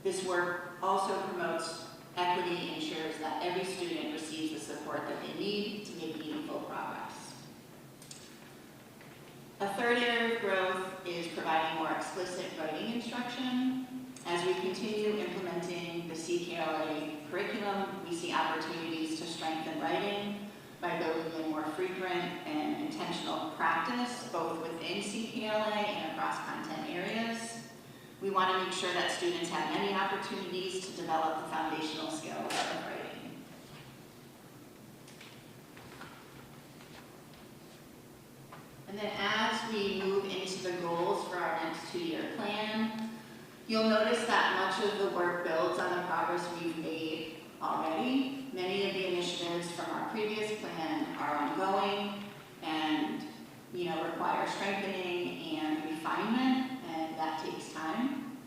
This work also promotes equity, ensures that every student receives the support that they need to make meaningful progress. A third area of growth is providing more explicit writing instruction. As we continue implementing the CKLA curriculum, we see opportunities to strengthen writing by building in more frequent and intentional practice, both within CKLA and across content areas. We want to make sure that students have many opportunities to develop the foundational skills of writing. And then as we move into the goals for our next 2-year plan, you'll notice that much of the work builds on the progress we've made already. Many of the initiatives from our previous plan are ongoing and require strengthening and refinement, and that takes time.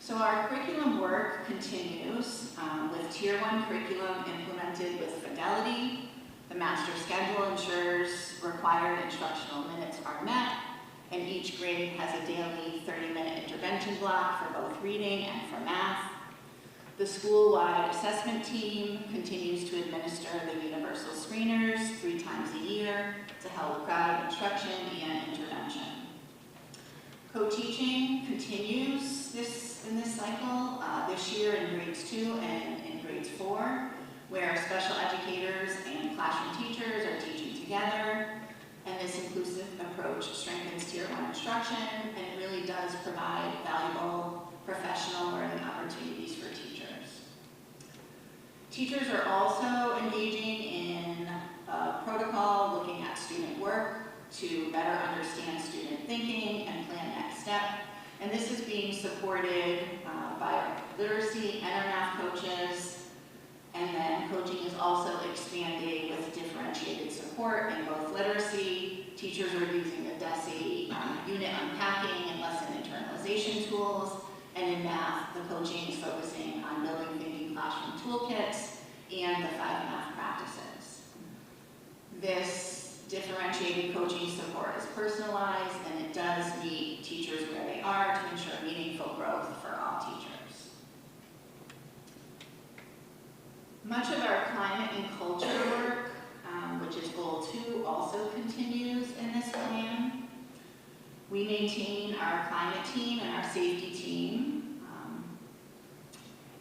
So our curriculum work continues with Tier 1 curriculum implemented with fidelity. The master schedule ensures required instructional minutes are met, and each grade has a daily 30-minute intervention block for both reading and for math. The school-wide assessment team continues to administer the universal screeners 3 times a year to help guide instruction and intervention. Co-teaching continues in this cycle, this year in grades 2 and in grades 4, where special educators and classroom teachers are teaching together. And this inclusive approach strengthens Tier 1 instruction, and it really does provide valuable professional learning opportunities for teachers. Teachers are also engaging in a protocol looking at student work to better understand student thinking and plan next step. And this is being supported by our literacy and our math coaches. And then coaching is also expanding with differentiated support in both literacy. Teachers are using the DESI unit unpacking and lesson internalization tools. And in math, the coaching is focusing on building thinking classroom toolkits and the 5 math practices. This differentiated coaching support is personalized, and it does meet teachers where they are to ensure meaningful growth for all teachers. Much of our climate and culture work, which is goal 2, also continues in this plan. We maintain our climate team and our safety team.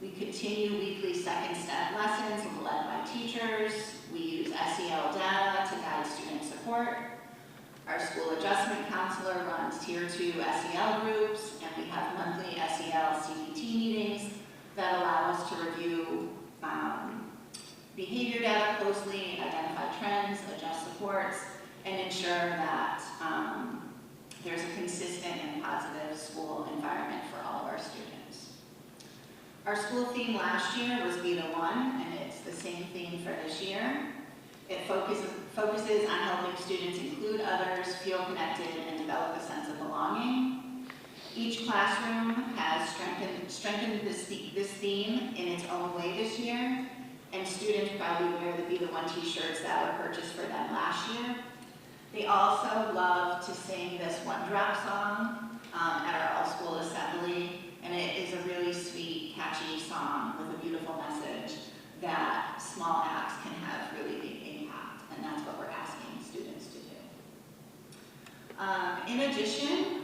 We continue weekly second step lessons led by teachers. We use SEL data to guide student support. Our school adjustment counselor runs Tier 2 SEL groups, and we have monthly SEL CPT meetings that allow us to review behavior data closely, identify trends, adjust supports, and ensure that there's a consistent and positive school environment for all of our students. Our school theme last year was Be the One, and it's the same theme for this year. It focuses on helping students include others, feel connected, and develop a sense of belonging. Each classroom has strengthened this theme in its own way this year, and students probably wear the Be the One t-shirts that were purchased for them last year. They also love to sing this One Drop song at our all-school assembly, and it is a really sweet, catchy song with a beautiful message that small acts can have really big impact, and that's what we're asking students to do. In addition,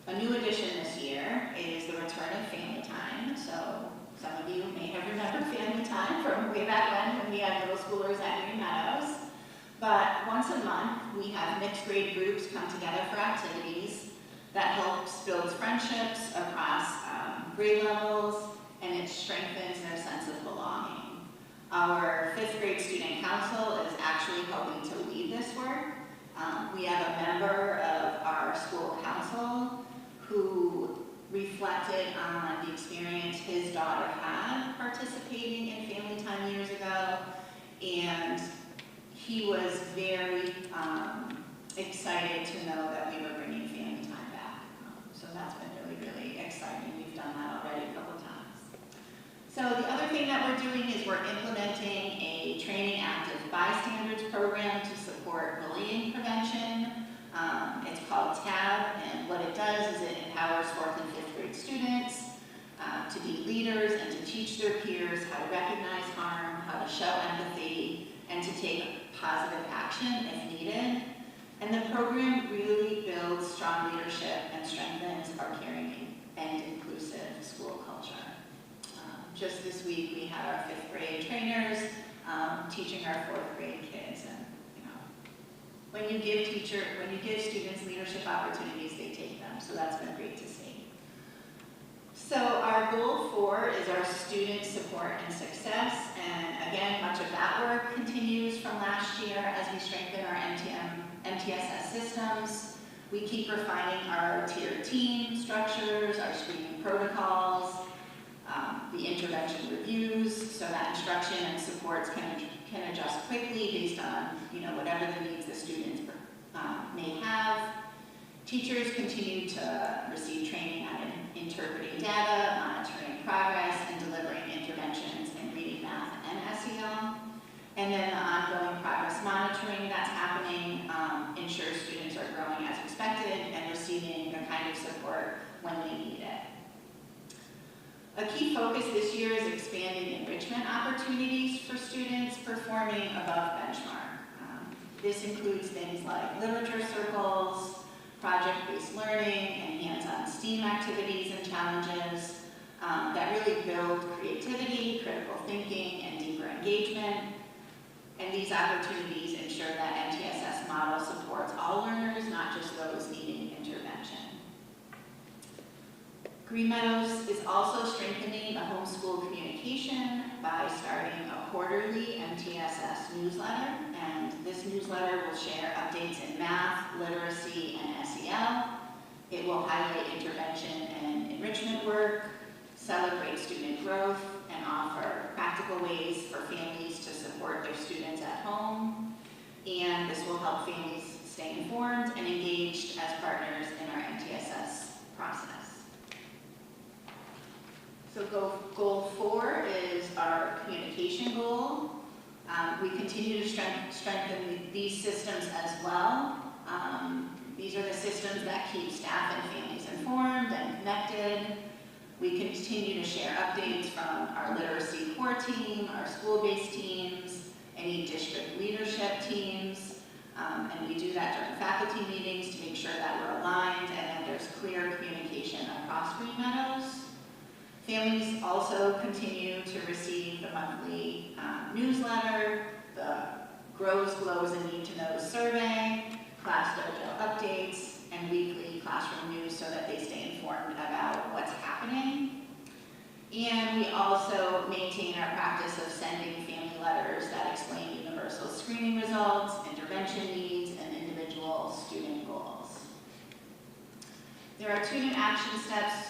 a new addition this year is the return of family time. So some of you may have remembered family time from way back when we had middle schoolers at Green Meadows. But once a month, we have mixed grade groups come together for activities that helps build friendships across grade levels, and it strengthens their sense of belonging. Our 5th grade student council is actually helping to lead this work, We have a member of our school council who reflected on the experience his daughter had participating in family time years ago, and he was very excited to know that we were bringing family time back. So that's been really, really exciting. We've done that already a couple times. So the other thing that we're doing is we're implementing a training active bystanders program to support bullying prevention. It's called TAB, and what it does is it empowers 4th and 5th grade students to be leaders and to teach their peers how to recognize harm, how to show empathy, and to take positive action if needed. And the program really builds strong leadership and strengthens our caring and inclusive school culture. Just this week, we had our 5th grade trainers teaching our 4th grade kids. And when you give students leadership opportunities, they take them. So that's been great to see. So our goal 4 is our student support and success. And again, much of that work continues from last year as we strengthen our MTSS systems. We keep refining our tiered team structures, our screening protocols, the intervention reviews, so that instruction and supports can adjust quickly based on whatever the needs the students may have. Teachers continue to receive training on interpreting data, monitoring progress, and delivering interventions in reading, math, and SEL. And then the ongoing progress monitoring that's happening ensures students are growing as expected and receiving the kind of support when they need it. A key focus this year is expanding enrichment opportunities for students performing above benchmark. This includes things like literature circles, project-based learning, and hands-on STEAM activities and challenges that really build creativity, critical thinking, and deeper engagement. And these opportunities ensure that MTSS model supports all learners, not just those needing intervention. Green Meadows is also strengthening the homeschool communication by starting a quarterly MTSS newsletter, and this newsletter will share updates in math, literacy, and SEL. It will highlight intervention and enrichment work, celebrate student growth, and offer practical ways for families to support their students at home. And this will help families stay informed and engaged as partners in our MTSS process. So goal 4 is our communication goal. We continue to strengthen these systems as well. These are the systems that keep staff and families informed and connected. We continue to share updates from our literacy core team, our school-based teams, any district leadership teams, and we do that during faculty meetings to make sure that we're aligned and that there's clear communication across Green Meadows. Families also continue to receive the monthly newsletter, the Grows, Glows, and Need to Know survey, Class Dojo updates, and weekly classroom news so that they stay informed about what's happening. And we also maintain our practice of sending family letters that explain universal screening results, intervention needs, and individual student goals. There are 2 new action steps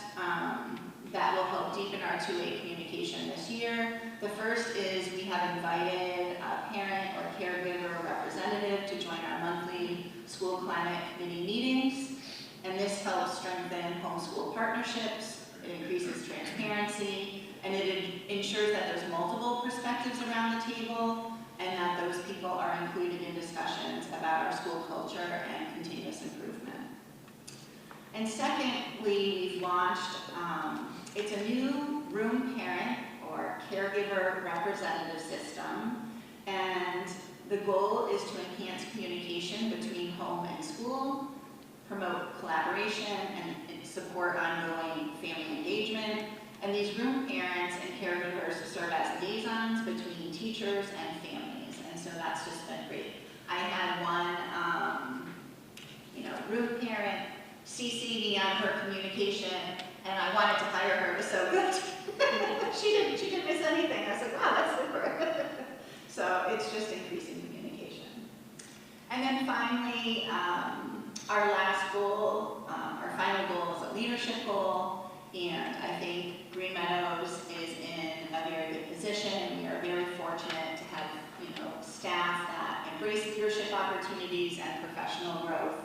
that will help deepen our two-way communication this year. The first is we have invited a parent or caregiver representative to join our monthly school climate committee meetings, and this helps strengthen homeschool partnerships, it increases transparency, and it ensures that there's multiple perspectives around the table and that those people are included in discussions about our school culture and continuous improvement. And secondly, we've launched, it's a new room parent or caregiver representative system, and the goal is to enhance communication between home and school, promote collaboration, and support ongoing family engagement. And these room parents and caregivers serve as liaisons between teachers and families, and so that's just been great. I had one, room parent CC me on her communication, and I wanted to hire her. It was so good. she didn't miss anything. I was like, wow, that's super. So it's just increasing communication. And then finally, our last goal, our final goal is a leadership goal, and I think Green Meadows is in a very good position. We are very fortunate to have, staff that embrace leadership opportunities and professional growth.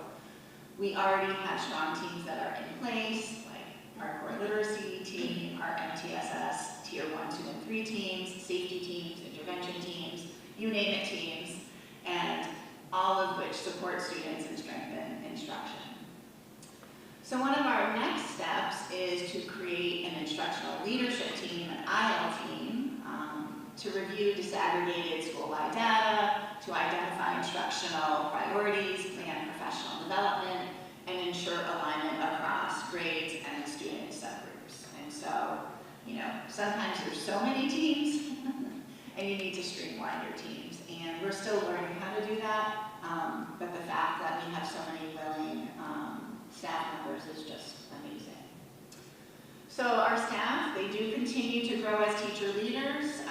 We already have strong teams that are in place, like our core literacy team, our MTSS Tier 1, 2, and 3 teams, safety teams, intervention teams, you name it teams, and all of which support students and strengthen instruction. So one of our next steps is to create an instructional leadership team, an IL team, to review disaggregated school-wide data, to identify instructional priorities, plan professional development, and ensure alignment across grades and student subgroups. And so, sometimes there's so many teams, and you need to streamline your teams. And we're still learning how to do that, but the fact that we have so many willing staff members is just amazing. So our staff, they do continue to grow as teacher leaders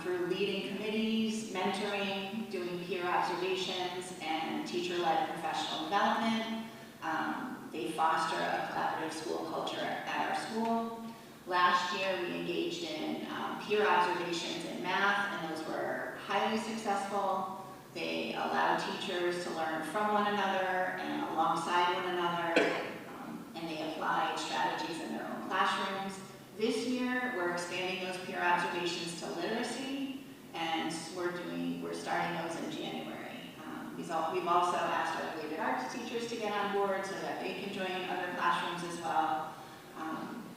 through leading committees, mentoring, doing peer observations, and teacher-led professional development. They foster a collaborative school culture at our school. Last year, we engaged in peer observations in math, and those were highly successful. They allow teachers to learn from one another and alongside one another, and they apply strategies in their own classrooms. This year, we're expanding those peer observations to literacy, and we're starting those in January. We've also asked our related arts teachers to get on board so that they can join other classrooms as well.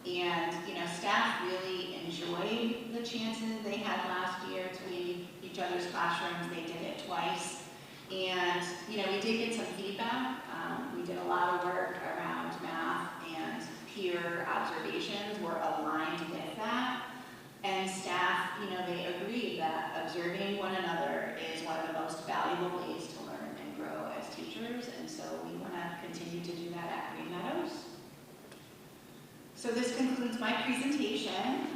And staff really enjoyed the chances they had last year to leave each other's classrooms. They did it twice. And we did get some feedback. We did a lot of work around math, and peer observations were aligned with that. And staff, they agreed that observing one another is one of the most valuable ways to learn and grow as teachers. And so we want to continue to do that at Green Meadows. So this concludes my presentation.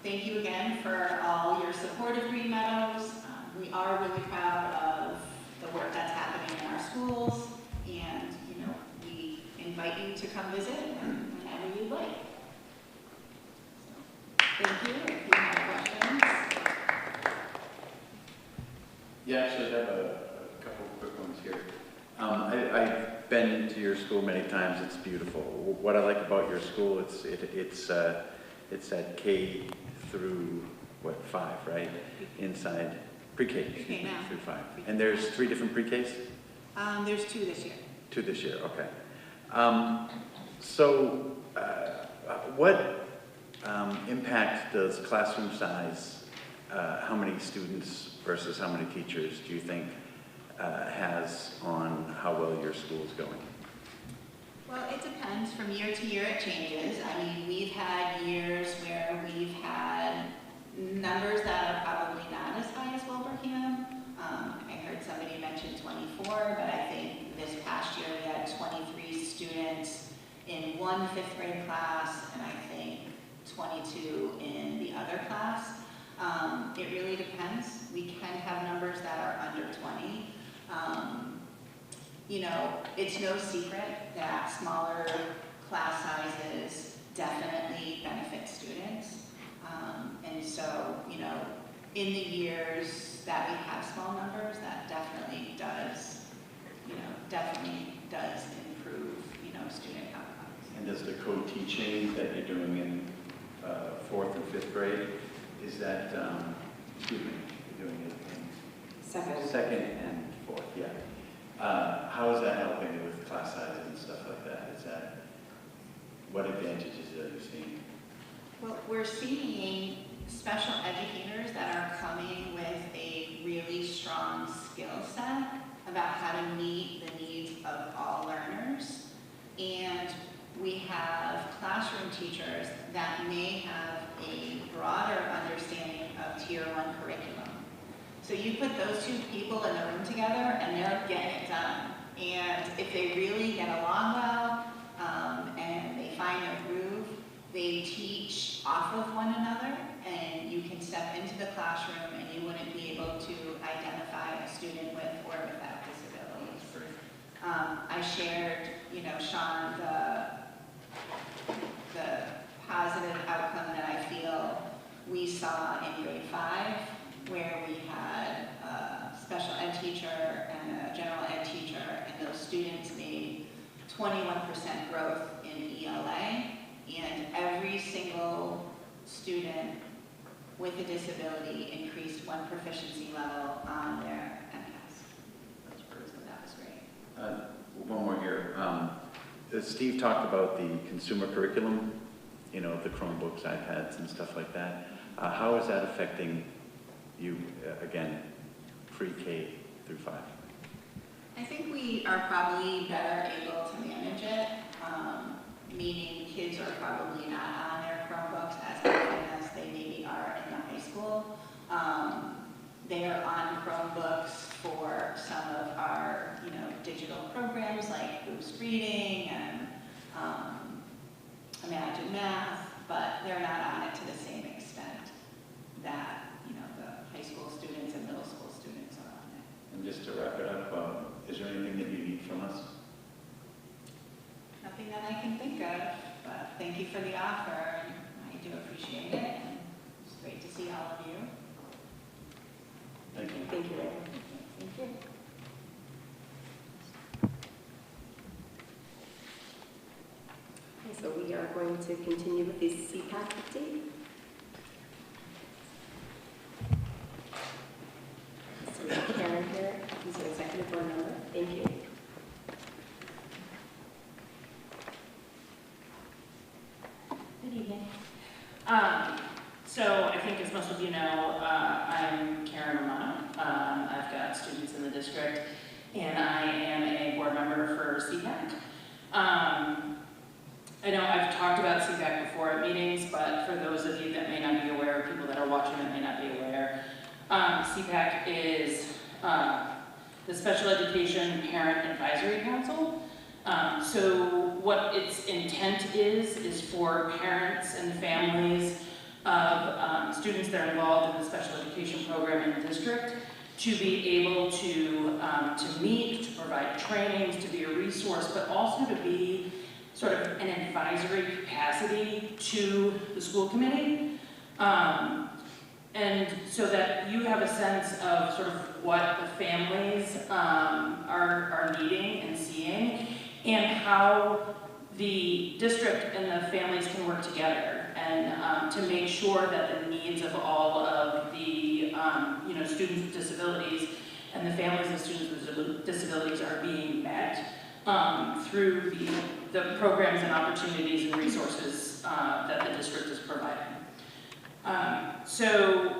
Thank you again for all your support of Green Meadows. We are really proud of the work that's happening in our schools, and we invite you to come visit whenever you'd like. So, thank you. If you have questions. Yeah, actually, I have a couple of quick ones here. I've been to your school many times. It's beautiful. What I like about your school, it's at K through 5, right? Inside pre-K. Pre-K now. Through 5. And there's 3 different pre-Ks? There's 2 this year. 2 this year. Okay. What impact does classroom size, how many students versus how many teachers do you think has on how well your school is going? Well, it depends. From year to year, it changes. I mean, we've had years where we've had numbers that are probably not as high as Wilbraham. I heard somebody mention 24, but I think this past year we had 23 students in one 5th grade class, and I think 22 in the other class. It really depends. We can have numbers that are under 20. It's no secret that smaller class sizes definitely benefit students. And so, in the years that we have small numbers, that definitely does improve, student outcomes. And does the co-teaching that you're doing in 4th and 5th grade, is that, you're doing it in second and 4th, yeah. How is that helping with class sizes and stuff like that? What advantages are you seeing? Well, we're seeing special educators that are coming with a really strong skill set about how to meet the needs of all learners. And we have classroom teachers that may have a broader understanding of Tier 1 curriculum. So you put those 2 people in the room together and they're getting it done. And if they really get along well and they find their groove, they teach off of one another, and you can step into the classroom and you wouldn't be able to identify a student with or without disability. I shared, Sean, the positive outcome that I feel we saw in grade 5, where we had a special ed teacher and a general ed teacher, and those students made 21% growth in ELA, and every single student with a disability increased 1 proficiency level on their MCAS. So that was great. One more here. Steve talked about the consumer curriculum, the Chromebooks, iPads, and stuff like that. How is that affecting you, again, pre-K through 5? I think we are probably better able to manage it, meaning kids are probably not on their Chromebooks as often as they maybe are in the high school. They are on Chromebooks for some of our, digital programs like Boost Reading and Imagine Math, but they're not on it to the same extent that, the high school students and middle school students are on it. And just to wrap it up, is there anything that you need from us? Nothing that I can think of, but thank you for the offer, and I do appreciate it, and it's great to see all of you. Thank you. Thank you, Ray. Thank you. Okay, so we are going to continue with the CPAC update. So we have Karen here, who's an executive board member. Thank you. Good evening. So I think as most of you know, I'm Karen Romano. I've got students in the district, and I am a board member for CPAC. I know I've talked about CPAC before at meetings, but for those of you that may not be aware, people that are watching that may not be aware, CPAC is the Special Education Parent Advisory Council. So what its intent is for parents and families of students that are involved in the special education program in the district to be able to meet, to provide trainings, to be a resource, but also to be sort of an advisory capacity to the school committee. And so that you have a sense of sort of what the families are needing and seeing, and how the district and the families can work together and to make sure that the needs of all of the students with disabilities and the families of students with disabilities are being met through the programs and opportunities and resources that the district is providing. So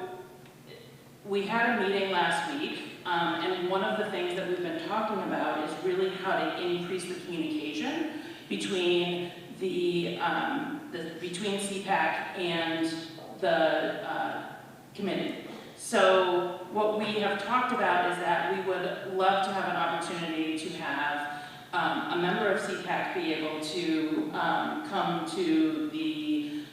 we had a meeting last week, and one of the things that we've been talking about is really how to increase the communication between between CPAC and the committee. So what we have talked about is that we would love to have an opportunity to have a member of CPAC be able to come to the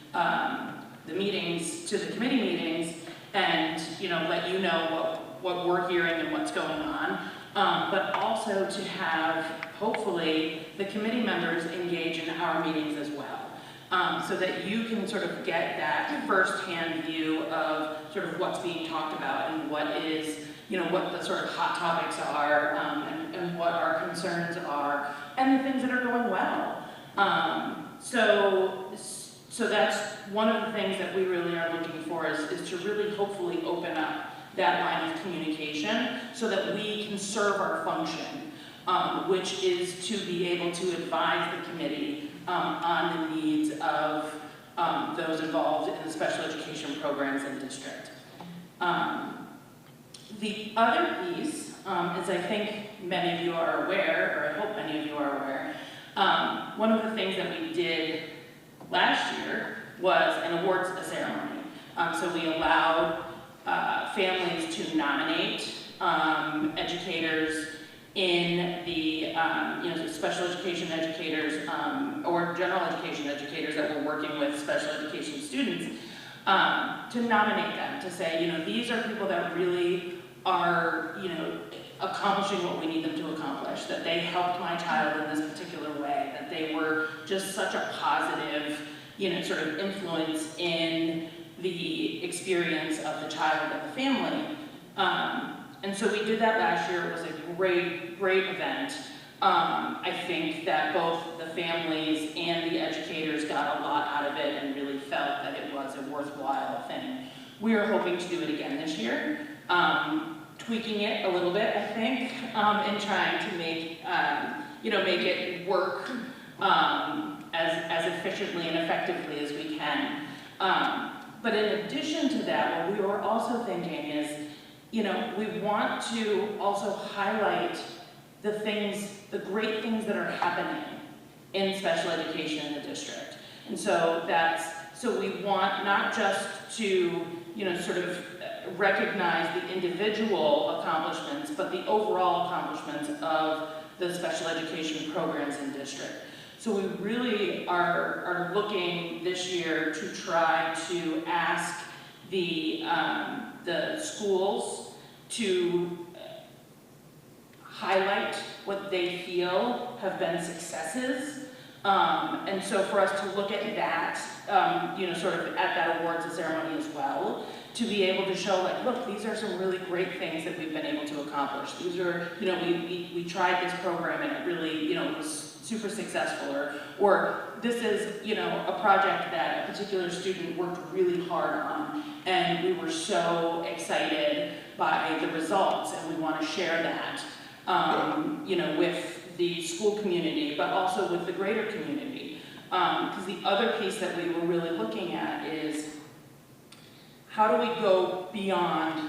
meetings, to the committee meetings, and let you know what we're hearing and what's going on, but also to have, hopefully, the committee members engage in our meetings as well, so that you can sort of get that first-hand view of sort of what's being talked about and what is, what the sort of hot topics are, and what our concerns are, and the things that are going well. So that's one of the things that we really are looking for is to really hopefully open up that line of communication so that we can serve our function, which is to be able to advise the committee on the needs of those involved in the special education programs in the district. The other piece, as I think many of you are aware, or I hope many of you are aware, one of the things that we did last year was an awards ceremony. So we allowed families to nominate educators in the special education educators or general education educators that were working with special education students to nominate them, to say, these are people that really are, accomplishing what we need them to accomplish, that they helped my child in this particular way, that they were just such a positive, sort of influence in the experience of the child and the family. And so we did that last year. It was a great, great event. I think that both the families and the educators got a lot out of it and really felt that it was a worthwhile thing. We are hoping to do it again this year, tweaking it a little bit, I think, and trying to make, make it work as efficiently and effectively as we can. But in addition to that, what we were also thinking is, we want to also highlight the great things that are happening in special education in the district. And so so we want not just to, sort of recognize the individual accomplishments, but the overall accomplishments of the special education programs in district. So we really are looking this year to try to ask the schools to highlight what they feel have been successes. And so for us to look at that, sort of at that awards ceremony as well, to be able to show, like, look, these are some really great things that we've been able to accomplish. These are, we tried this program and it really, was super successful, or this is, a project that a particular student worked really hard on, and we were so excited by the results, and we want to share that, with the school community, but also with the greater community. Because the other piece that we were really looking at is, how do we go beyond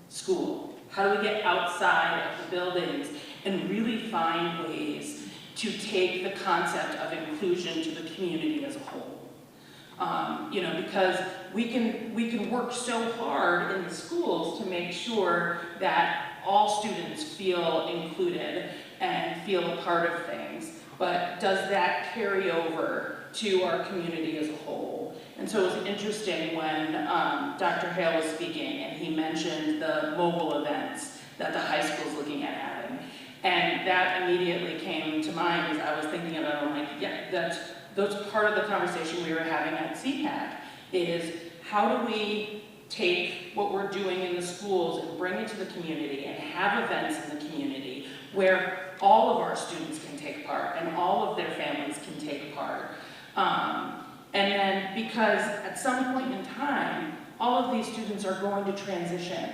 school? How do we get outside of the buildings and really find ways to take the concept of inclusion to the community as a whole? Because we can work so hard in the schools to make sure that all students feel included and feel a part of things, but does that carry over to our community as a whole? And so it was interesting when Dr. Hale was speaking and he mentioned the mobile events that the high school is looking at having. And that immediately came to mind as I was thinking about it. I'm like, yeah, that's part of the conversation we were having at CPAC is, how do we take what we're doing in the schools and bring it to the community and have events in the community where all of our students can take part and all of their families can take part. And then, because at some point in time, all of these students are going to transition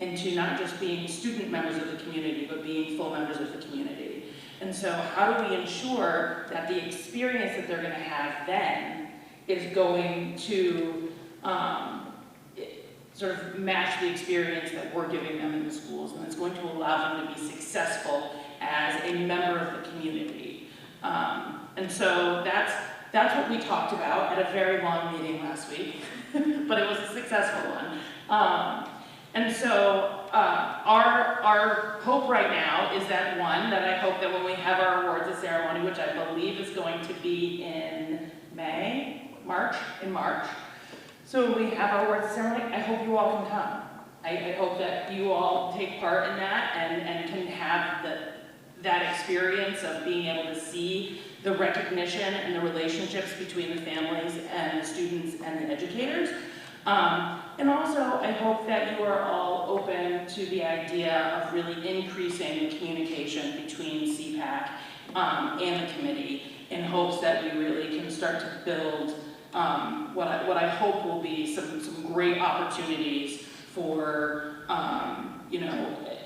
into not just being student members of the community, but being full members of the community. And so how do we ensure that the experience that they're going to have then is going to sort of match the experience that we're giving them in the schools, and it's going to allow them to be successful as a member of the community. And so that's what we talked about at a very long meeting last week, but it was a successful one. And so our hope right now is that I hope that when we have our awards ceremony, which I believe is going to be in March. So when we have our awards ceremony, I hope you all can come. I hope that you all take part in that and can have that experience of being able to see the recognition and the relationships between the families and the students and the educators. And also, I hope that you are all open to the idea of really increasing the communication between CPAC and the committee in hopes that we really can start to build what I hope will be some great opportunities for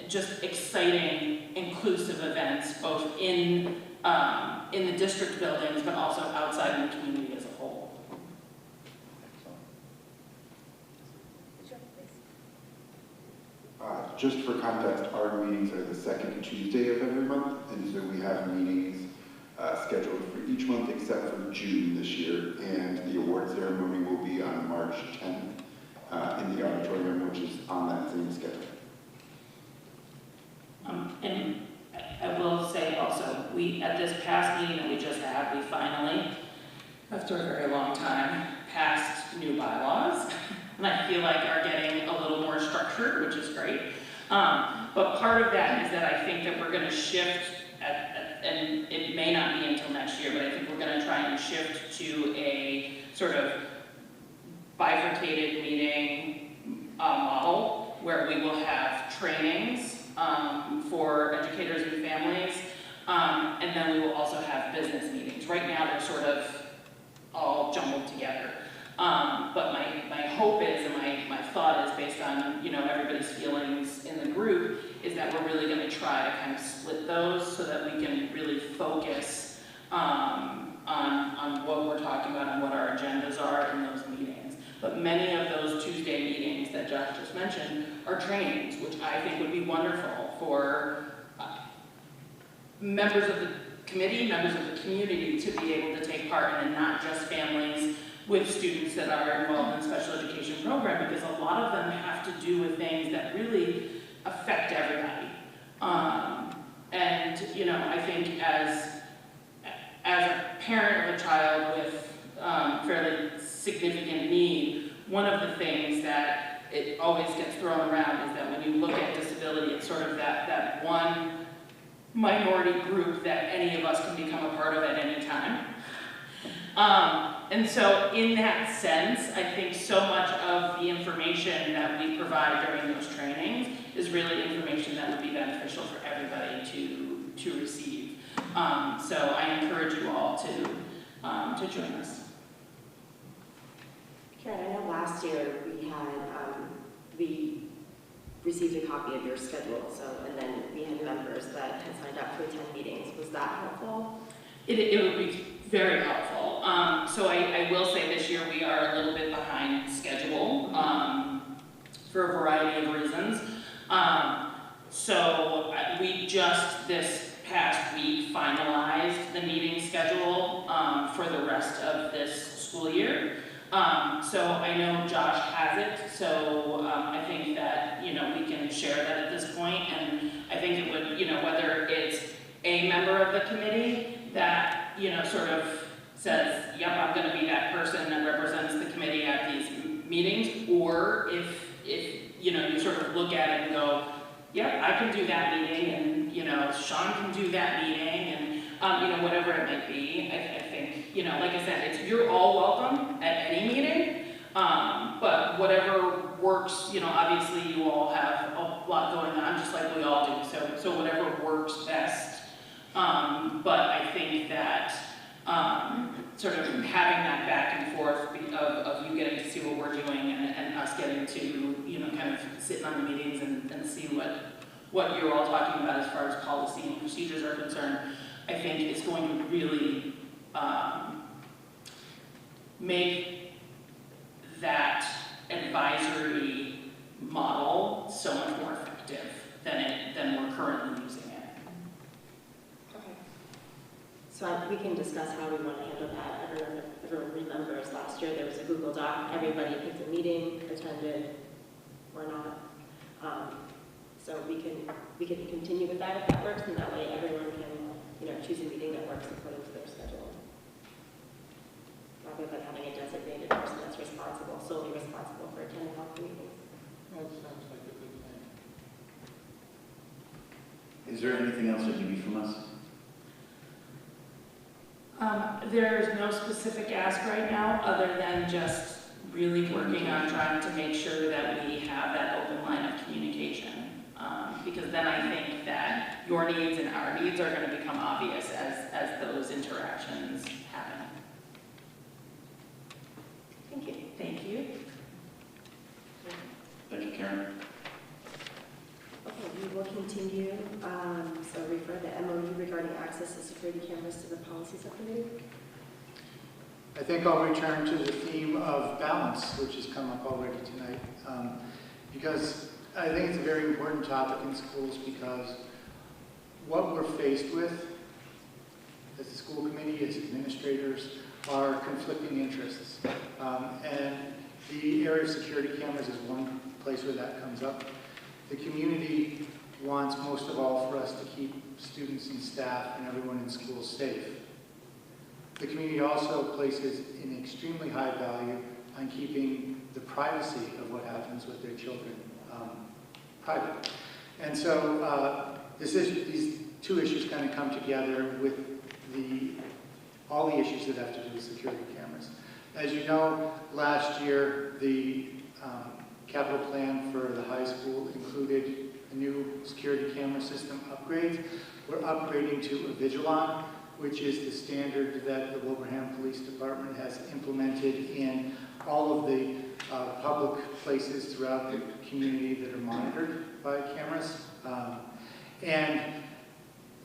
just exciting, inclusive events, both in the district buildings, but also outside in the community as a whole. Just for context, our meetings are the second Tuesday of every month, and so we have meetings scheduled for each month except for June this year, and the award ceremony will be on March 10th in the auditorium, which is on that same schedule. And I will say also, at this past meeting that we just had, we finally, after a very long time, passed new bylaws, and I feel like are getting a little more structured, which is great. But But part of that is that I think that we're going to shift, and it may not be until next year, but I think we're going to try and shift to a sort of bifurcated meeting model where we will have trainings for educators and families, and then we will also have business meetings. Right now they're sort of all jumbled together. But my hope is, and my thought is based on, you know, everybody's feelings in the group, is that we're really going to try to kind of split those so that we can really focus on what we're talking about and what our agendas are in those meetings. But many of those Tuesday meetings that Josh just mentioned are trainings, which I think would be wonderful for members of the committee, members of the community to be able to take part in, and not just families with students that are involved in special education program, because a lot of them have to do with things that really affect everybody. And you know, I think as a parent of a child with fairly significant need, one of the things that it always gets thrown around is that when you look at disability, it's sort of that one minority group that any of us can become a part of at any time. And so in that sense, I think so much of the information that we provide during those trainings is really information that would be beneficial for everybody to receive. So I encourage you all to join us. Karen, I know last year we received a copy of your schedule, and then we had members that had signed up to attend meetings. Was that helpful? It would be very helpful. So I will say this year we are a little bit behind schedule for a variety of reasons. So we just this past week finalized the meeting schedule for the rest of this school year. So I know Josh has it, so I think that, you know, we can share that at this point, and I think it would, you know, whether it's a member of the committee that, you know, sort of says, yep, I'm going to be that person that represents the committee at these meetings, or if you know, you sort of look at it and go, yep, I can do that meeting, and, you know, Sean can do that meeting, and, you know, whatever it might be. I think, you know, like I said, you're all welcome at any meeting, but whatever works, you know, obviously you all have a lot going on, just like we all do, so whatever works best. But I think that sort of having that back and forth of you getting to see what we're doing and us getting to, you know, kind of sit on the meetings and see what you're all talking about as far as policy and procedures are concerned, I think is going to really make that advisory model so much more effective than we're currently using it. Okay. So we can discuss how we want to handle that. Everyone remembers last year there was a Google Doc. Everybody picked a meeting, attended, or not. So we can continue with that if that works, and that way everyone can, you know, choose a meeting that works according to their schedule, rather than having a designated person that's solely responsible for attending all the meetings. That sounds like a good plan. Is there anything else that you need from us? There's no specific ask right now, other than just really working on trying to make sure that we have that open line of communication. Because then I think that your needs and our needs are going to become obvious as those interactions happen. Thank you. Thank you. Thank you, Karen. Okay, we will continue. So refer the MOU regarding access to security cameras to the policy subcommittee. I think I'll return to the theme of balance, which has come up already tonight, because I think it's a very important topic in schools, because what we're faced with as a school committee, as administrators, are conflicting interests. And the area of security cameras is one place where that comes up. The community wants most of all for us to keep students and staff and everyone in schools safe. The community also places an extremely high value on keeping the privacy of what happens with their children private. And so these two issues kind of come together with all the issues that have to do with security cameras. As you know, last year the capital plan for the high school included a new security camera system upgrades. We're upgrading to a Vigilon, which is the standard that the Wilbraham Police Department has implemented in all of the public places throughout the community that are monitored by cameras. And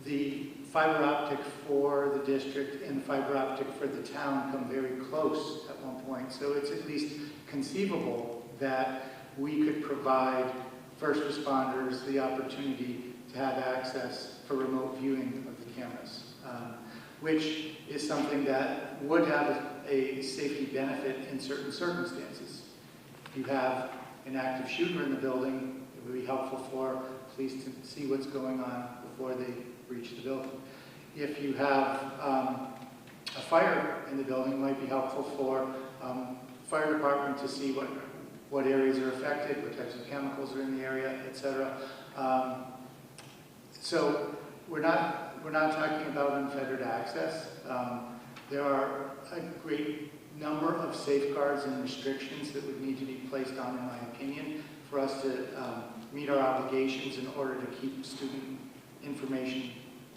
the fiber optic for the district and the fiber optic for the town come very close at one point. So it's at least conceivable that we could provide first responders the opportunity to have access for remote viewing of the cameras, which is something that would have a safety benefit in certain circumstances. If you have an active shooter in the building, it would be helpful for police to see what's going on before they breach the building. If you have a fire in the building, it might be helpful for fire department to see what areas are affected, what types of chemicals are in the area, etc. So we're not talking about unfettered access. There are a great number of safeguards and restrictions that would need to be placed on, in my opinion, for us to meet our obligations in order to keep student information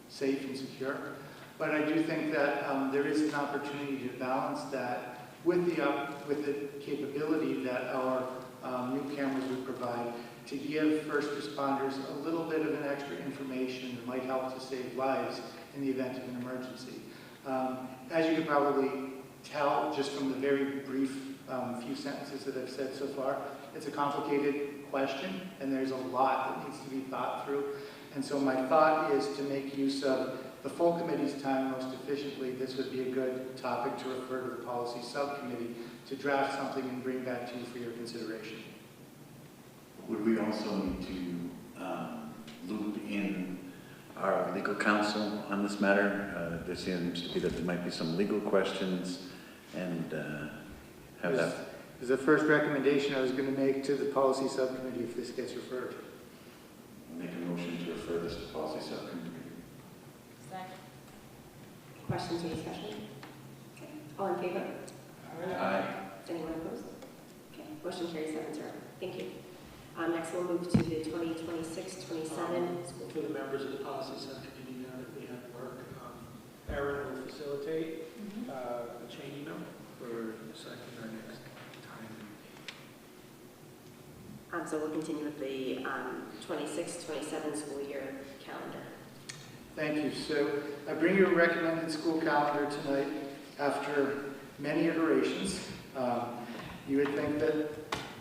safe and secure. But I do think that there is an opportunity to balance that with the capability that our new cameras would provide to give first responders a little bit of an extra information that might help to save lives in the event of an emergency. As you can probably tell just from the very brief few sentences that I've said so far, it's a complicated question and there's a lot that needs to be thought through. And so my thought is to make use of the full committee's time most efficiently. This would be a good topic to refer to the policy subcommittee to draft something and bring back to you for your consideration. Would we also need to loop in our legal counsel on this matter? There seems to be that there might be some legal questions and have that. Is the first recommendation I was going to make to the policy subcommittee if this gets referred. Make a motion to refer this to policy subcommittee. Second. Questions or discussion? Okay. All in favor? Aye. Anyone opposed? Okay. Motion carries 7-0. Thank you. Next we'll move to the 2026-27. To the members of the policy subcommittee, now that we have work, Erin will facilitate a chain email for the second or next time. So we'll continue with the 26-27 school year calendar. Thank you. So I bring you a recommended school calendar tonight after many iterations. You would think that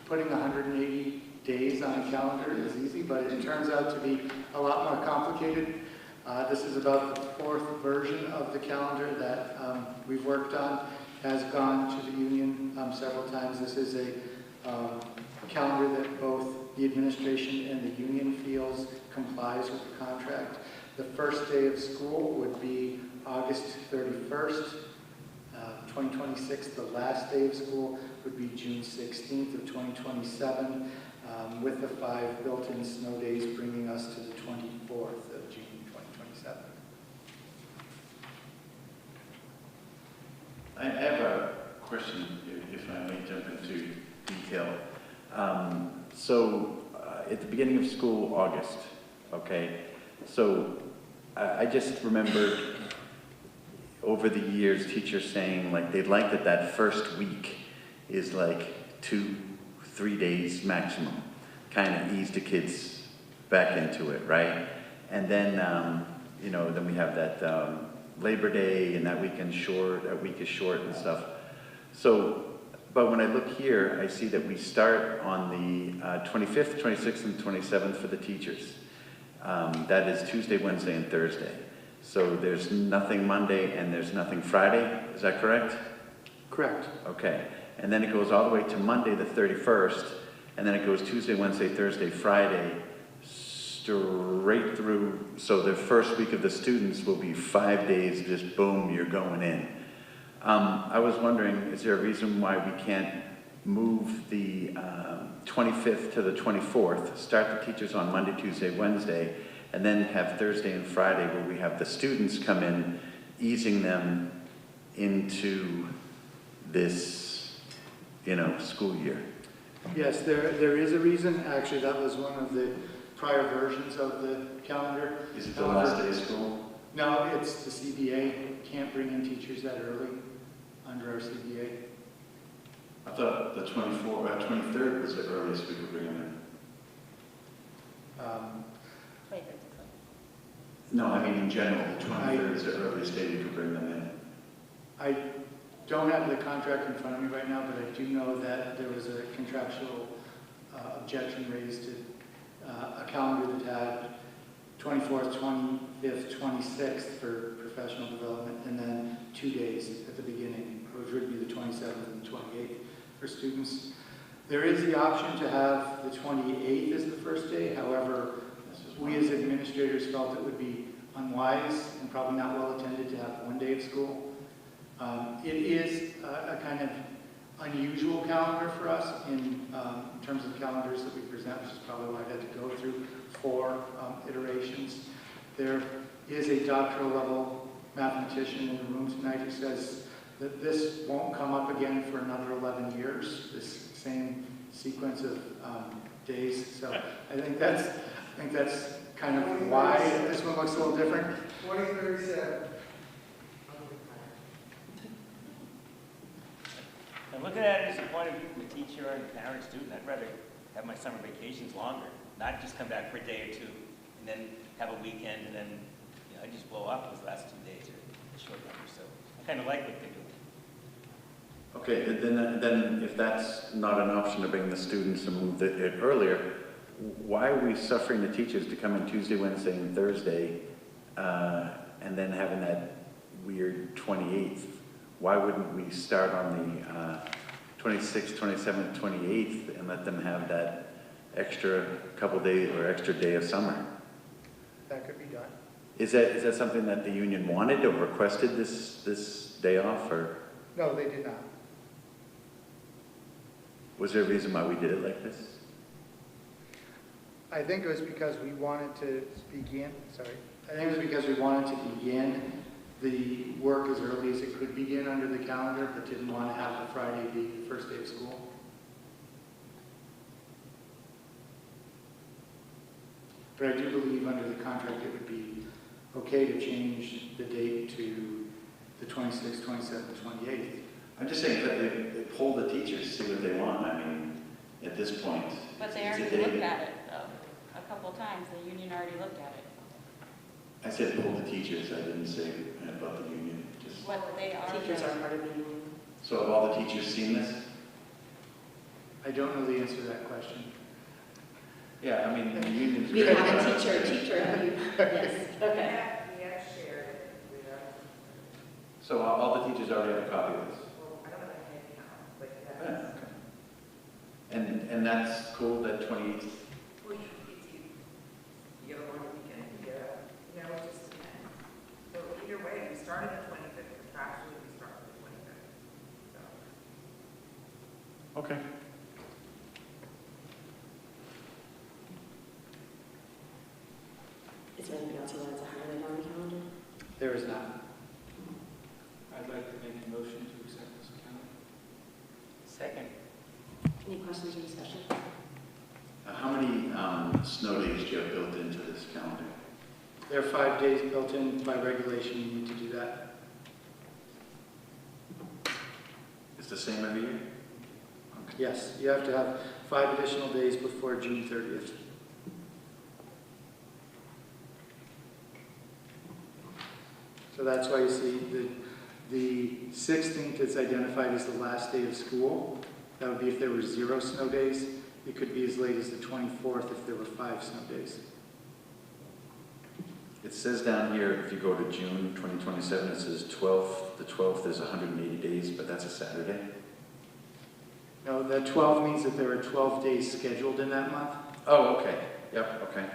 putting 180 days on a calendar is easy, but it turns out to be a lot more complicated. This is about the fourth version of the calendar that we've worked on, has gone to the union several times. This is a calendar that both the administration and the union feels complies with the contract. The first day of school would be August 31st, 2026. The last day of school would be June 16th of 2027, with the 5 built-in snow days bringing us to the 24th of June 2027. I have a question, if I may jump into detail. At the beginning of school, August, okay? So I just remembered over the years teachers saying like they'd like that first week is like 2-3 days maximum, kind of ease the kids back into it, right? And then, then we have that Labor Day and that week is short and stuff. So, but when I look here, I see that we start on the 25th, 26th, and 27th for the teachers. That is Tuesday, Wednesday, and Thursday. So there's nothing Monday and there's nothing Friday, is that correct? Correct. Okay, and then it goes all the way to Monday the 31st, and then it goes Tuesday, Wednesday, Thursday, Friday, straight through. So the first week of the students will be 5 days, just boom, you're going in. I was wondering, is there a reason why we can't move the 25th to the 24th, start the teachers on Monday, Tuesday, Wednesday, and then have Thursday and Friday where we have the students come in, easing them into this, school year. Yes, there is a reason. Actually, that was one of the prior versions of the calendar. Is it the last day of school? No, it's the CBA. Can't bring in teachers that early under our CBA. I thought the 23rd was the earliest we could bring them in. No, I mean in general, the 23rd is the earliest day we could bring them in. I don't have the contract in front of me right now, but I do know that there was a contractual objection raised to a calendar that had 24th, 25th, 26th for professional development, and then 2 days at the beginning, which would be the 27th and 28th for students. There is the option to have the 28th as the first day. However, we as administrators felt it would be unwise and probably not well attended to have 1 day of school. It is a kind of unusual calendar for us in terms of calendars that we present, which is probably why I had to go through 4 iterations. There is a doctoral level mathematician in the room tonight who says that this won't come up again for another 11 years, this same sequence of days. So I think that's kind of why this one looks a little different. 2037. And looking at it as a point of view from a teacher and a parent student, I'd rather have my summer vacations longer, not just come back for a day or 2 and then have a weekend and then I just blow off those last 2 days or a short number. So I kind of like what they're doing. Okay, then if that's not an option to bring the students and move it earlier, why are we suffering the teachers to come in Tuesday, Wednesday, and Thursday, and then having that weird 28th? Why wouldn't we start on the 26th, 27th, 28th and let them have that extra couple days or extra day of summer? That could be done. Is that something that the union wanted or requested this day off, or? No, they did not. Was there a reason why we did it like this? I think it was because we wanted to begin, I think it was because we wanted to begin the work as early as it could begin under the calendar, but didn't want to have the Friday be the first day of school. But I do believe under the contract it would be okay to change the date to the 26th, 27th, 28th. I'm just saying that they poll the teachers, see what they want. I mean, at this point. But they already looked at it, though. A couple of times, the union already looked at it. I said poll the teachers, I didn't say about the union. Just What they are. Teachers are part of the union. So have all the teachers seen this? I don't know the answer to that question. Yeah, I mean, the union's. We have a teacher, yes, okay. So all the teachers already have a copy of this? Yeah, okay. And that's cool, that 28th? Well, you get a long weekend, it just depends. So either way, we started the 25th, contractually we started the 25th, so. Okay. Is there anything else you wanted to highlight on the calendar? There is not. I'd like to make a motion to accept this calendar. Second. Any questions or discussion? How many snow days do you have built into this calendar? There are 5 days built in by regulation, you need to do that. It's the same every year? Okay. Yes, you have to have 5 additional days before June 30th. So that's why you see the 16th is identified as the last day of school. That would be if there were 0 snow days. It could be as late as the 24th if there were 5 snow days. It says down here, if you go to June 2027, it says 12th. The 12th is 180 days, but that's a Saturday. No, that 12 means that there are 12 days scheduled in that month. Oh, okay. Yep, okay.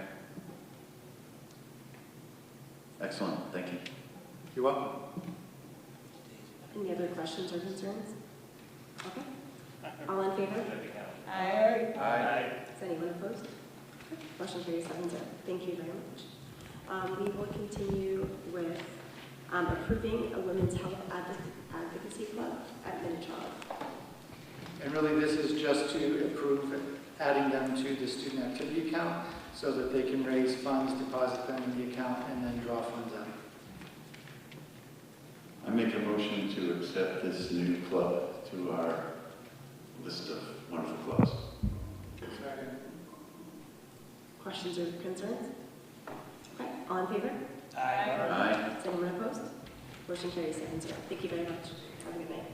Excellent, thank you. You're welcome. Any other questions or concerns? Okay. All in favor? Aye. Aye. Is anyone opposed? Motion carries 7-0. Thank you very much. We will continue with approving a women's health advocacy club at Minnechaug. And really, this is just to approve adding them to the student activity account so that they can raise funds, deposit them in the account, and then draw funds out. I make a motion to accept this new club to our list of wonderful clubs. Second. Questions or concerns? Okay, all in favor? Aye. Is anyone opposed? Motion carries 7-0. Thank you very much. Have a good night.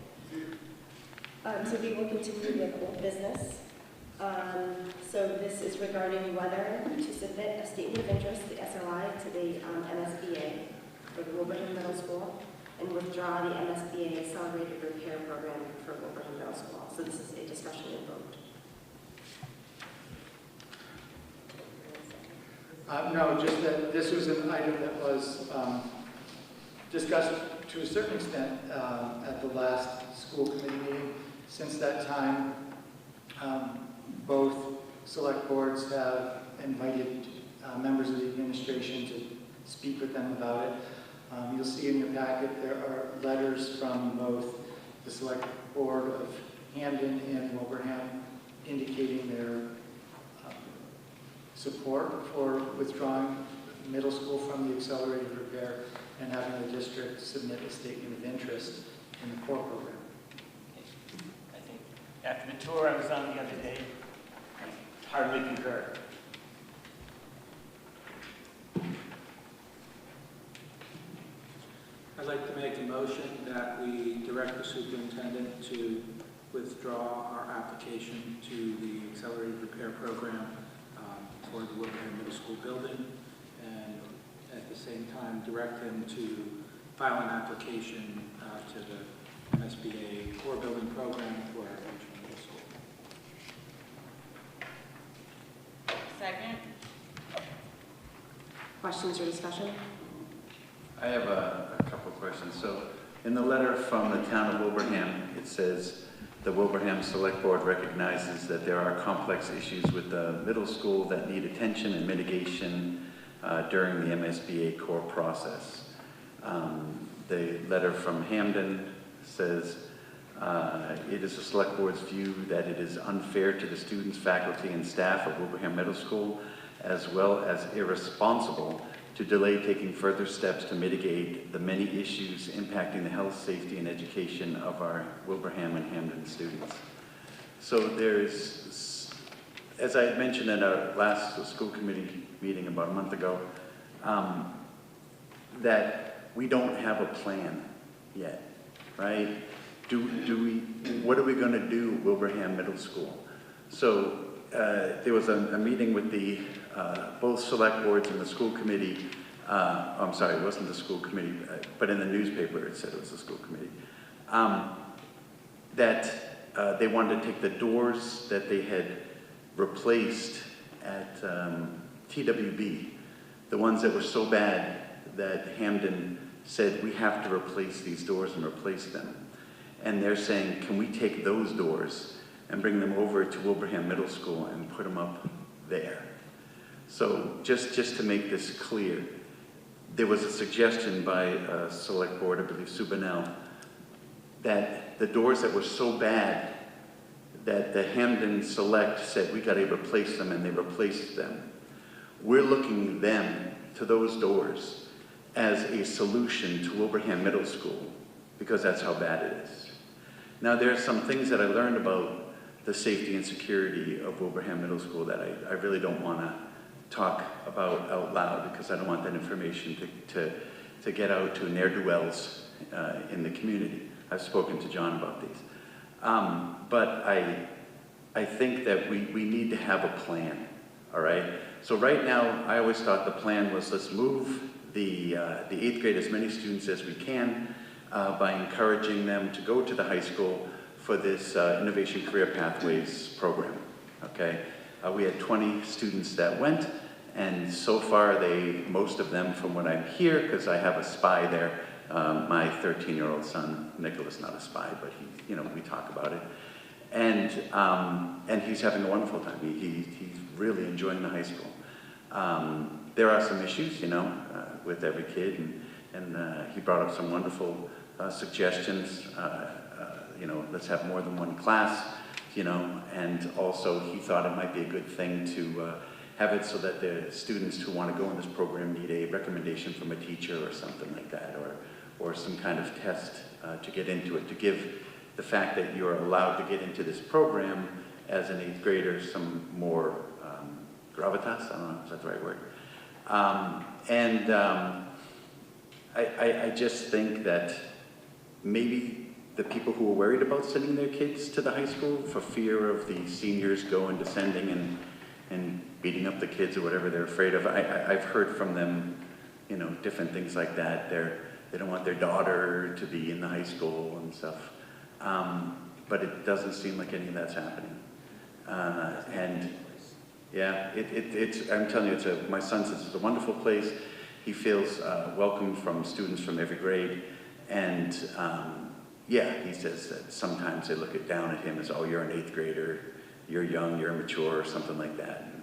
So we will continue with old business. So this is regarding whether to submit a statement of interest, the SOI, to the MSBA for the Wilbraham Middle School and withdraw the MSBA Accelerated Repair Program for Wilbraham Middle School. So this is a discussion and vote. No, just that this was an item that was discussed to a certain extent at the last school committee meeting. Since that time, both select boards have invited members of the administration to speak with them about it. You'll see in your packet there are letters from both the select board of Hamden and Wilbraham indicating their support for withdrawing middle school from the accelerated repair and having the district submit a statement of interest in the core program. I think after the tour I was on the other day, I hardly concur. I'd like to make a motion that we direct the superintendent to withdraw our application to the Accelerated Repair Program for the Wilbraham Middle School building, and at the same time direct him to file an application to the MSBA core building program for our regional middle school. Second? Questions or discussion? I have a couple questions. So in the letter from the town of Wilbraham, it says, the Wilbraham Select Board recognizes that there are complex issues with the middle school that need attention and mitigation during the MSBA core process. The letter from Hamden says, it is the Select Board's view that it is unfair to the students, faculty, and staff of Wilbraham Middle School, as well as irresponsible to delay taking further steps to mitigate the many issues impacting the health, safety, and education of our Wilbraham and Hamden students. So there's, as I had mentioned at our last school committee meeting about a month ago, that we don't have a plan yet, right? What are we going to do at Wilbraham Middle School? So there was a meeting with the both select boards and the school committee. I'm sorry, it wasn't the school committee, but in the newspaper it said it was the school committee. That they wanted to take the doors that they had replaced at TWB, the ones that were so bad that Hamden said, we have to replace these doors and replace them. And they're saying, can we take those doors and bring them over to Wilbraham Middle School and put them up there? So just to make this clear, there was a suggestion by a select board, I believe Sue Bonnell, that the doors that were so bad that the Hamden Select said we got to replace them, and they replaced them. We're looking then to those doors as a solution to Wilbraham Middle School, because that's how bad it is. Now there are some things that I learned about the safety and security of Wilbraham Middle School that I really don't want to talk about out loud, because I don't want that information to get out to ne'er-do-wells in the community. I've spoken to John about these. But I think that we need to have a plan, all right? So right now, I always thought the plan was let's move the 8th grade as many students as we can by encouraging them to go to the high school for this Innovation Career Pathways program, okay? We had 20 students that went, and so far most of them, from what I hear, because I have a spy there, my 13-year-old son, Nicholas, not a spy, but he, we talk about it. And he's having a wonderful time. He's really enjoying the high school. There are some issues, you know, with every kid, and he brought up some wonderful suggestions. You know, let's have more than one class, you know, and also he thought it might be a good thing to have it so that the students who want to go in this program need a recommendation from a teacher or something like that, or some kind of test to get into it, to give the fact that you're allowed to get into this program as an 8th grader some more gravitas, I don't know if that's the right word. I just think that maybe the people who are worried about sending their kids to the high school for fear of the seniors going, descending, and beating up the kids or whatever they're afraid of, I've heard from them, you know, different things like that. They don't want their daughter to be in the high school and stuff. But it doesn't seem like any of that's happening. And yeah, I'm telling you, my son says it's a wonderful place. He feels welcome from students from every grade. And yeah, he says that sometimes they look down at him as, oh, you're an 8th grader, you're young, you're immature, or something like that. And,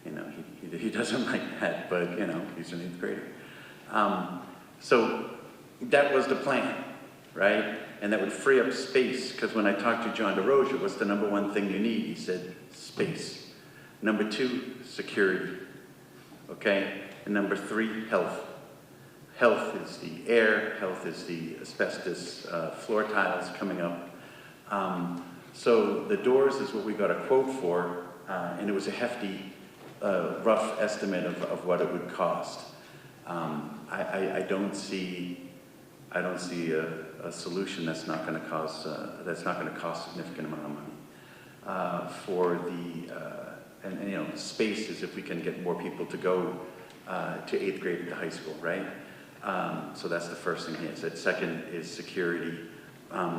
you know, he doesn't like that, but, you know, he's an 8th grader. So that was the plan, right? And that would free up space, because when I talked to John DeRosa, what's the #1 thing you need? He said, space. #2, security, okay? And #3, health. Health is the air, health is the asbestos floor tiles coming up. So the doors is what we got a quote for, and it was a hefty, rough estimate of what it would cost. I don't see a solution that's not going to cost a significant amount of money for the and you know, space is if we can get more people to go to 8th grade to high school, right? So that's the first thing he said. Second is security.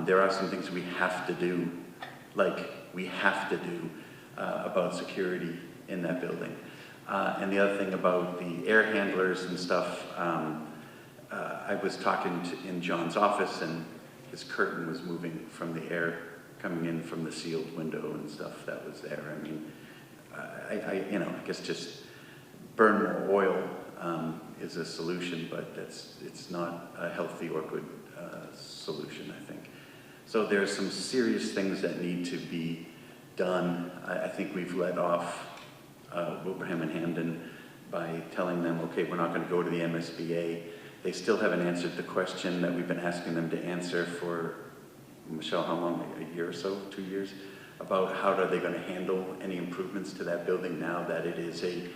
There are some things we have to do, about security in that building. And the other thing about the air handlers and stuff, I was talking in John's office, and his curtain was moving from the air coming in from the sealed window and stuff that was there. I mean, I guess just burn more oil is a solution, but it's not a healthy or good solution, I think. So there's some serious things that need to be done. I think we've let off Wilbraham and Hamden by telling them, okay, we're not going to go to the MSBA. They still haven't answered the question that we've been asking them to answer for, Michelle, how long, a year or so, 2 years? About how are they going to handle any improvements to that building now that it is a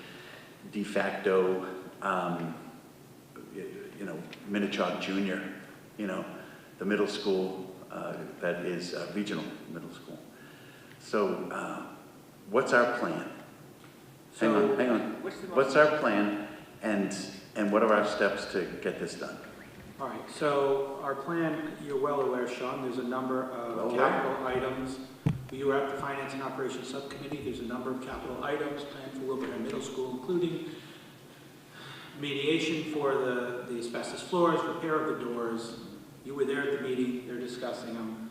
de facto, Minnechaug Junior, the middle school that is regional middle school. So what's our plan? Hang on. What's our plan, and what are our steps to get this done? All right, so our plan, you're well aware, Sean, there's a number of capital items. You were at the Finance and Operations Subcommittee. There's a number of capital items planned for Wilbraham Middle School, including mediation for the asbestos floors, repair of the doors. You were there at the meeting. They're discussing them.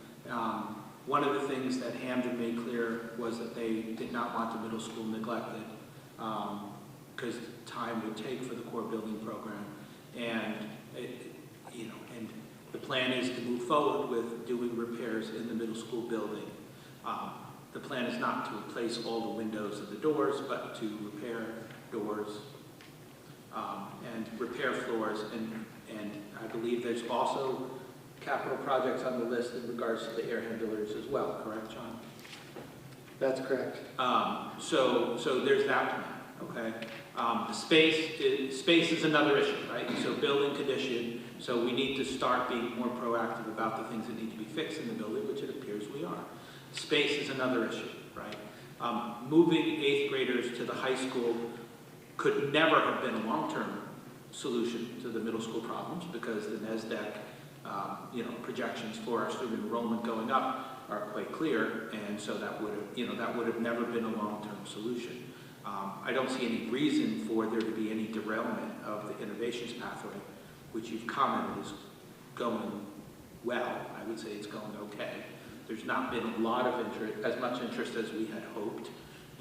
One of the things that Hamden made clear was that they did not want the middle school neglected because time would take for the core building program. And and the plan is to move forward with doing repairs in the middle school building. The plan is not to replace all the windows and the doors, but to repair doors and repair floors. And I believe there's also capital projects on the list in regards to the air handlers as well, correct, John? That's correct. So there's that plan, okay? Space is another issue, right? So building condition, so we need to start being more proactive about the things that need to be fixed in the building, which it appears we are. Space is another issue, right? Moving 8th graders to the high school could never have been a long-term solution to the middle school problems because the NESDEC projections for our student enrollment going up are quite clear, and so that would have never been a long-term solution. I don't see any reason for there to be any derailment of the innovations pathway, which you've commented is going well. I would say it's going okay. There's not been a lot of interest, as much interest as we had hoped,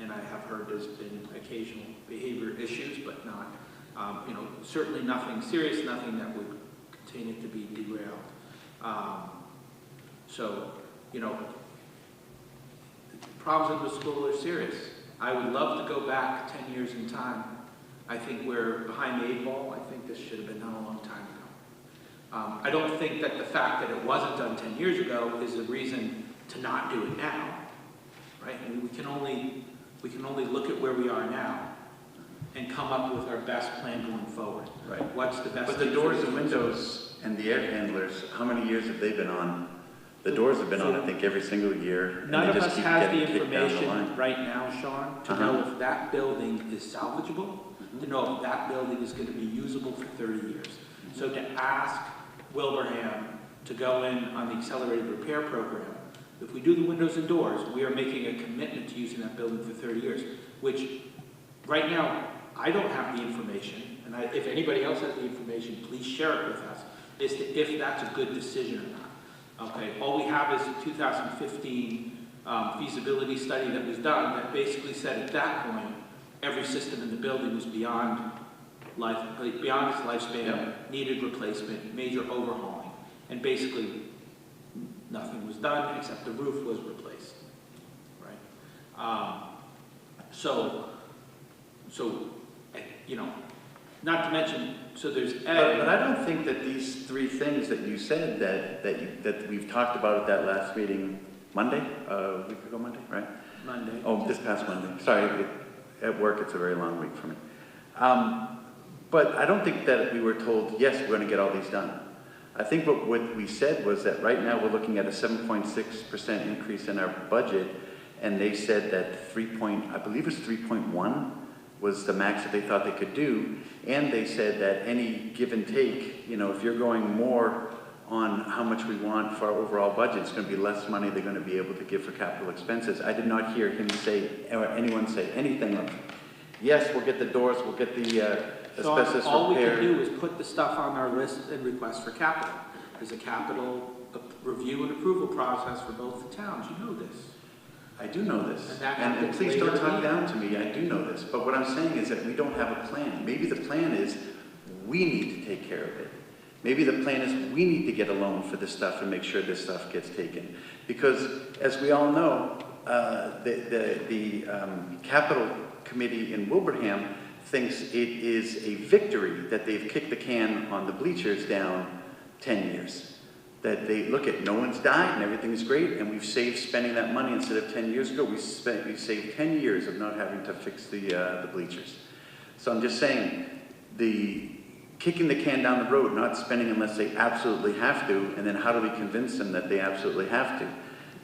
and I have heard there's been occasional behavior issues, but not, certainly nothing serious, nothing that would continue to be derailed. The problems in the school are serious. I would love to go back 10 years in time. I think we're behind the 8 ball. I think this should have been done a long time ago. I don't think that the fact that it wasn't done 10 years ago is a reason to not do it now, right? I mean, we can only look at where we are now and come up with our best plan going forward. Right. What's the best? But the doors and windows and the air handlers, how many years have they been on? The doors have been on, I think, every single year. None of us have the kicked down the information line. right now, Sean, to know if that building is salvageable, to know if that building is going to be usable for 30 years. So to ask Wilbraham to go in on the accelerated repair program, if we do the windows and doors, we are making a commitment to using that building for 30 years, which right now, I don't have the information, and if anybody else has the information, please share it with us, as to if that's a good decision or not. Okay, all we have is a 2015 feasibility study that was done that basically said at that point, every system in the building was beyond its lifespan, needed replacement, major overhauling, and basically nothing was done except the roof was replaced, right? Not to mention, so there's But I don't think that these 3 things that you said that we've talked about at that last meeting, Monday, a week ago Monday, right? Monday. Oh, this past Monday. Sorry, at work it's a very long week for me. But I don't think that we were told, yes, we're going to get all these done. I think what we said was that right now we're looking at a 7.6% increase in our budget, and they said that I believe it's 3.1 was the max that they thought they could do, and they said that any give and take, if you're going more on how much we want for our overall budget, it's going to be less money they're going to be able to give for capital expenses. I did not hear him say, or anyone say anything like, yes, we'll get the doors, we'll get the asbestos repair. All we can do is put the stuff on our list and request for capital. There's a capital review and approval process for both the towns. You know this. I do know this, and please don't talk down to me, I do know this, but what I'm saying is that we don't have a plan. Maybe the plan is we need to take care of it. Maybe the plan is we need to get a loan for this stuff and make sure this stuff gets taken. Because as we all know, the Capital Committee in Wilbraham thinks it is a victory that they've kicked the can on the bleachers down 10 years. That they look at, no one's died and everything's great, and we've saved spending that money. Instead of 10 years ago, we saved 10 years of not having to fix the bleachers. So I'm just saying, the kicking the can down the road, not spending unless they absolutely have to, and then how do we convince them that they absolutely have to?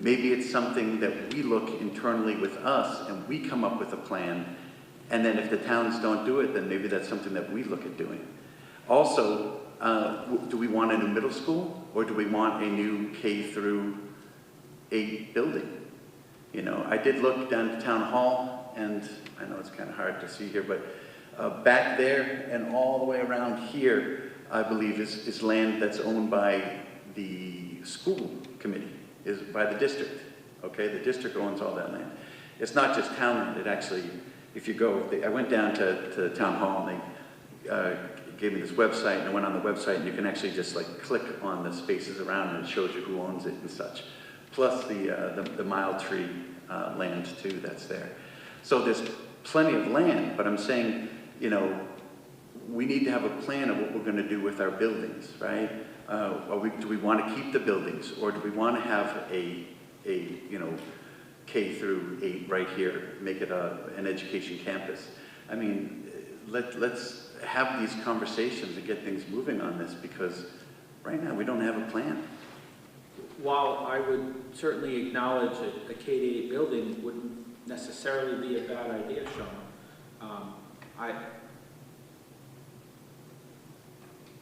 Maybe it's something that we look internally with us and we come up with a plan, and then if the towns don't do it, then maybe that's something that we look at doing. Also, do we want a new middle school, or do we want a new K through 8 building? I did look down to Town Hall, and I know it's kind of hard to see here, but back there and all the way around here, I believe is land that's owned by the school committee, is by the district. Okay, the district owns all that land. It's not just town land. It actually, if you go, I went down to Town Hall, and they gave me this website, and I went on the website, and you can actually just click on the spaces around, and it shows you who owns it and such. Plus the Mile Tree land too that's there. So there's plenty of land, but I'm saying, we need to have a plan of what we're going to do with our buildings, right? Do we want to keep the buildings, or do we want to have a K through 8 right here, make it an education campus? I mean, let's have these conversations and get things moving on this, because right now we don't have a plan. While I would certainly acknowledge a K-8 building wouldn't necessarily be a bad idea, Sean.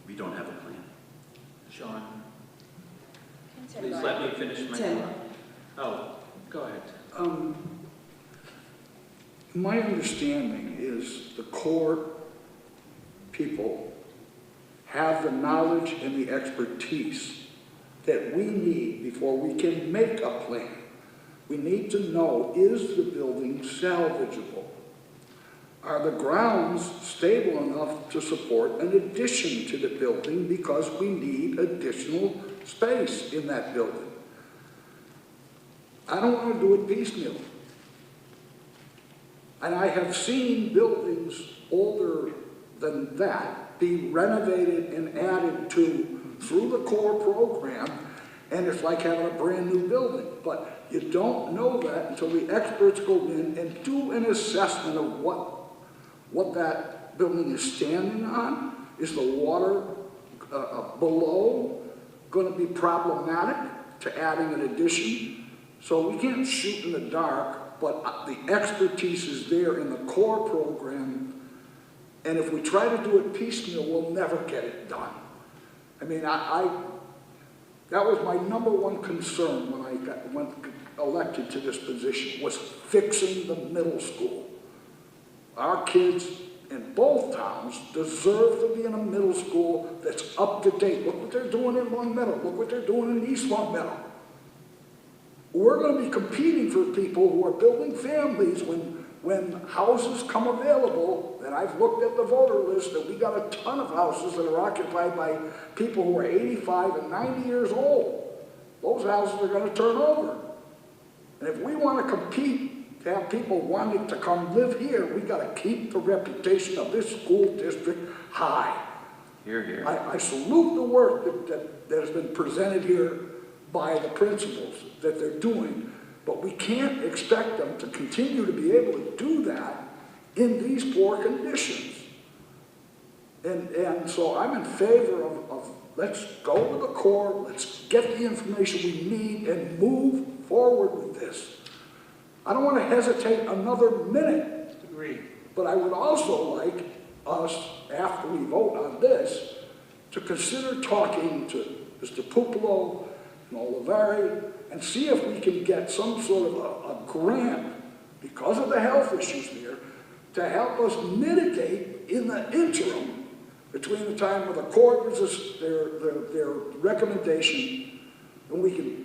We don't have a plan. Sean, please let me finish my thought. Oh, go ahead. My understanding is the core people have the knowledge and the expertise that we need before we can make a plan. We need to know, is the building salvageable? Are the grounds stable enough to support an addition to the building because we need additional space in that building? I don't want to do it piecemeal. And I have seen buildings older than that be renovated and added to through the core program, and it's like having a brand new building. But you don't know that until the experts go in and do an assessment of what that building is standing on. Is the water below going to be problematic to adding an addition? So we can't shoot in the dark, but the expertise is there in the core program, and if we try to do it piecemeal, we'll never get it done. I mean, that was my number one concern when I went elected to this position, was fixing the middle school. Our kids in both towns deserve to be in a middle school that's up to date. Look what they're doing in Long Meadow. Look what they're doing in East Long Meadow. We're going to be competing for people who are building families when houses come available, and I've looked at the voter list, and we got a ton of houses that are occupied by people who are 85 and 90 years old. Those houses are going to turn over. And if we want to compete to have people wanting to come live here, we got to keep the reputation of this school district high. Hear, hear. I salute the work that has been presented here by the principals that they're doing, but we can't expect them to continue to be able to do that in these poor conditions. And so I'm in favor of let's go to the core, let's get the information we need and move forward with this. I don't want to hesitate another minute. Agreed. But I would also like us, after we vote on this, to consider talking to Mr. Pupolo and Olivari and see if we can get some sort of a grant, because of the health issues there, to help us mitigate in the interim between the time when the court gives us their recommendation and we can,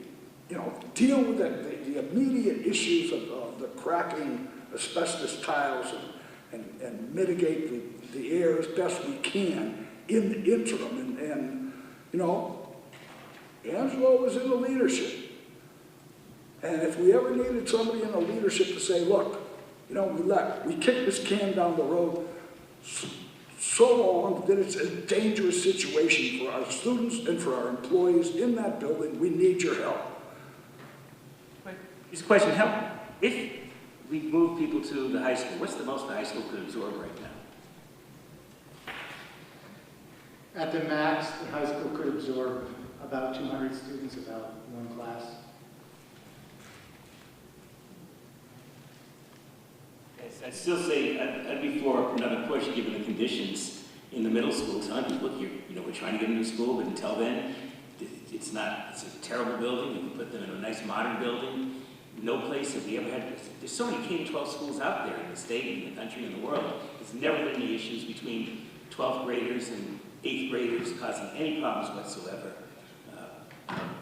deal with the immediate issues of the cracking asbestos tiles and mitigate the air as best we can in the interim. And Angelo was in the leadership. And if we ever needed somebody in the leadership to say, look, we kicked this can down the road so long that it's a dangerous situation for our students and for our employees in that building. We need your help. Here's a question. If we move people to the high school, what's the most the high school could absorb right now? At the max, the high school could absorb about 200 students, about one class. Yes, I'd still say I'd be for another push given the conditions in the middle school. Telling people, look, we're trying to get a new school, but until then, it's a terrible building. We can put them in a nice modern building. No place have we ever had, there's so many K-12 schools out there in the state, in the country, in the world. There's never been any issues between 12th graders and 8th graders causing any problems whatsoever.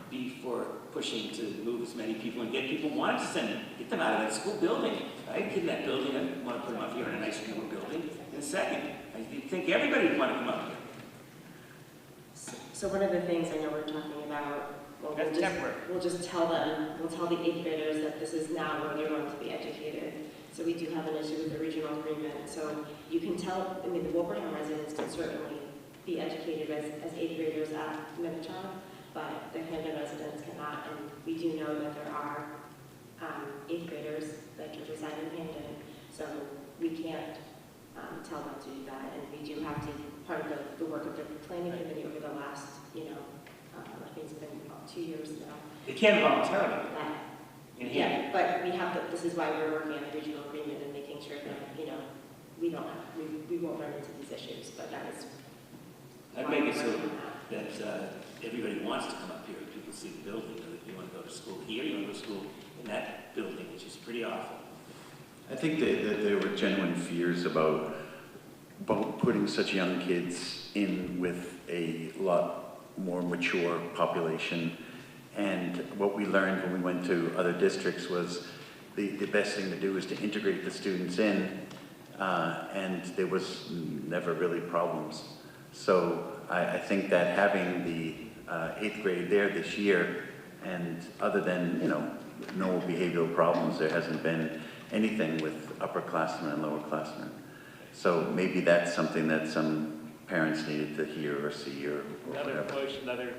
Be for pushing to move as many people and get people wanting to get them out of that school building. I had a kid in that building, I want to put them up here in a nice newer building. And second, I think everybody would want to come up here. So one of the things I know we're talking about, we'll just tell them, we'll tell the 8th graders that this is now where they're going to be educated. So we do have an issue with the regional agreement. So you can tell, the Wilbraham residents can certainly be educated as 8th graders at Minnechaug, but the Hamden residents cannot. And we do know that there are 8th graders that reside in Hamden, so we can't tell them to do that. And we do have to, part of the work of the planning committee over the last, I think it's been about 2 years now. They can voluntarily. Yeah, but we have this is why we're working on the regional agreement and making sure that, we won't run into these issues, but that is. I'd make it so that everybody wants to come up here. People see the building, whether you want to go to school here, you want to go to school in that building, which is pretty awful. I think that there were genuine fears about putting such young kids in with a lot more mature population. And what we learned when we went to other districts was the best thing to do is to integrate the students in, and there was never really problems. So I think that having the 8th grade there this year, and other than, you know, no behavioral problems, there hasn't been anything with upperclassmen and lowerclassmen. So maybe that's something that some parents needed to hear or see or Another whatever. push, another,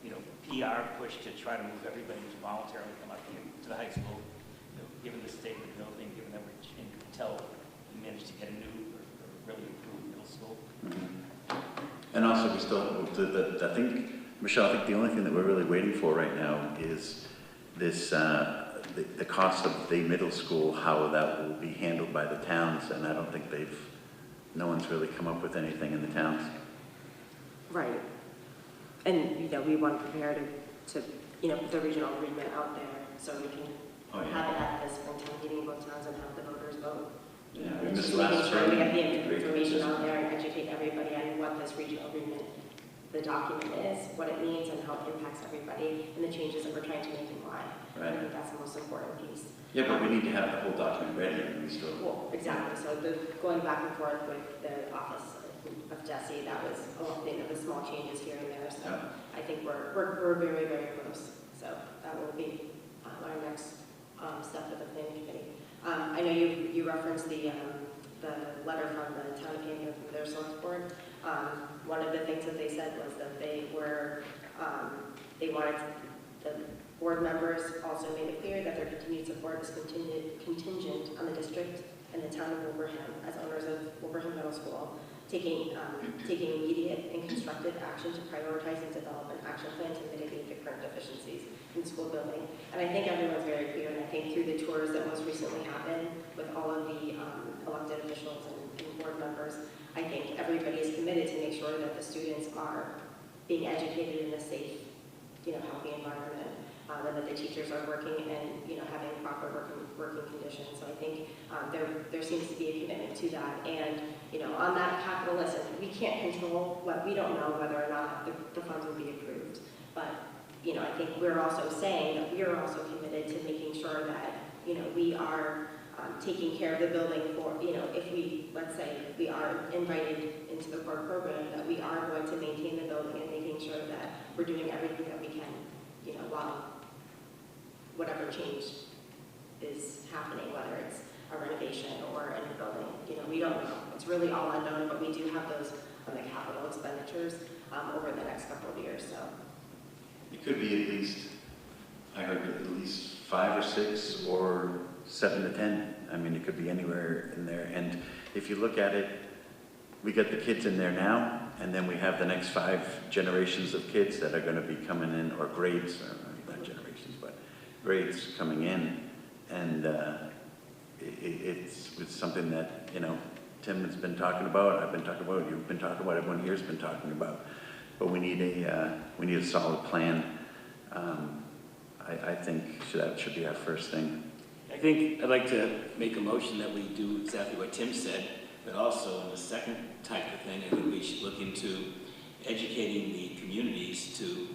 you know, PR push to try to move everybody to voluntarily come up here to the high school. You know, given the state of the building, given that we're, and you can tell we managed to get a new or really improved middle school. Mm-hmm. And also we still, I think, Michelle, I think the only thing that we're really waiting for right now is this, the cost of the middle school, how that will be handled by the towns, and I don't think no one's really come up with anything in the towns. Right. And, you know, we want to prepare to you know, put the regional agreement out there so we can have it at the springtime meeting in both towns and have the voters vote. Yeah, And just making sure we get the information out there and educate everybody on what this regional agreement, the document is, what it means, and how it impacts everybody, and the changes that we're trying to make and why. Right. I think that's the most important piece. Yeah, but we need to have the whole document ready, and we still. Well, exactly. So going back and forth with the office of Jesse, that was a lot of the small changes here and there. So I think we're very, very close. So that will be our next step of the planning committee. I know you referenced the letter from the town of Hampton from their select board. One of the things that they said was that they wanted the board members also made it clear that their continued support is contingent on the district and the town of Wilbraham as owners of Wilbraham Middle School taking immediate and constructive action to prioritize and develop an action plan to mitigate the current deficiencies in the school building. And I think everyone's very clear, and I think through the tours that most recently happened with all of the elected officials and board members, I think everybody is committed to make sure that the students are being educated in a safe, you know, healthy environment, and that the teachers are working and, you know, having proper working conditions. So I think there seems to be a commitment to that. And, you know, on that capital list, we can't control we don't know whether or not the funds will be approved. But, you know, I think we're also saying that we are also committed to making sure that, you know, we are taking care of the building for, you know, if we, let's say, we are invited into the core program, that we are going to maintain the building and making sure that we're doing everything that we can, you know, while whatever change is happening, whether it's a renovation or a new building. You know, we don't know. It's really all unknown, but we do have those on the capital expenditures over the next couple of years. So it could be at least, I heard at least 5 or 6 or 7 to 10. I mean, it could be anywhere in there. And if you look at it, we get the kids in there now, and then we have the next 5 generations of kids that are going to be coming in, or grades, or not generations, but grades coming in. And it's something that, you know, Tim has been talking about, I've been talking about, you've been talking about, everyone here's been talking about. But we need a solid plan. I think that should be our first thing. I think I'd like to make a motion that we do exactly what Tim said, but also in the second type of thing, I think we should look into educating the communities to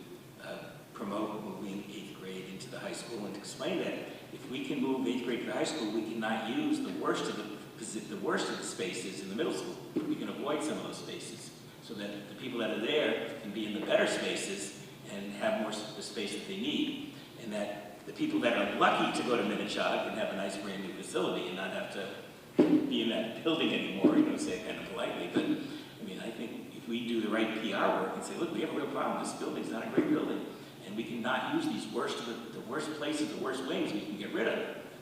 promote moving 8th grade into the high school, and to explain that if we can move 8th grade to high school, we cannot use the worst of the spaces in the middle school. We can avoid some of those spaces so that the people that are there can be in the better spaces and have more space that they need, and that the people that are lucky to go to Minnechaug can have a nice brand new facility and not have to be in that building anymore, you know, say it kind of politely. But I mean, I think if we do the right PR work and say, look, we have a real problem, this building's not a great building, and we cannot use these the worst places, the worst wings we can get rid of.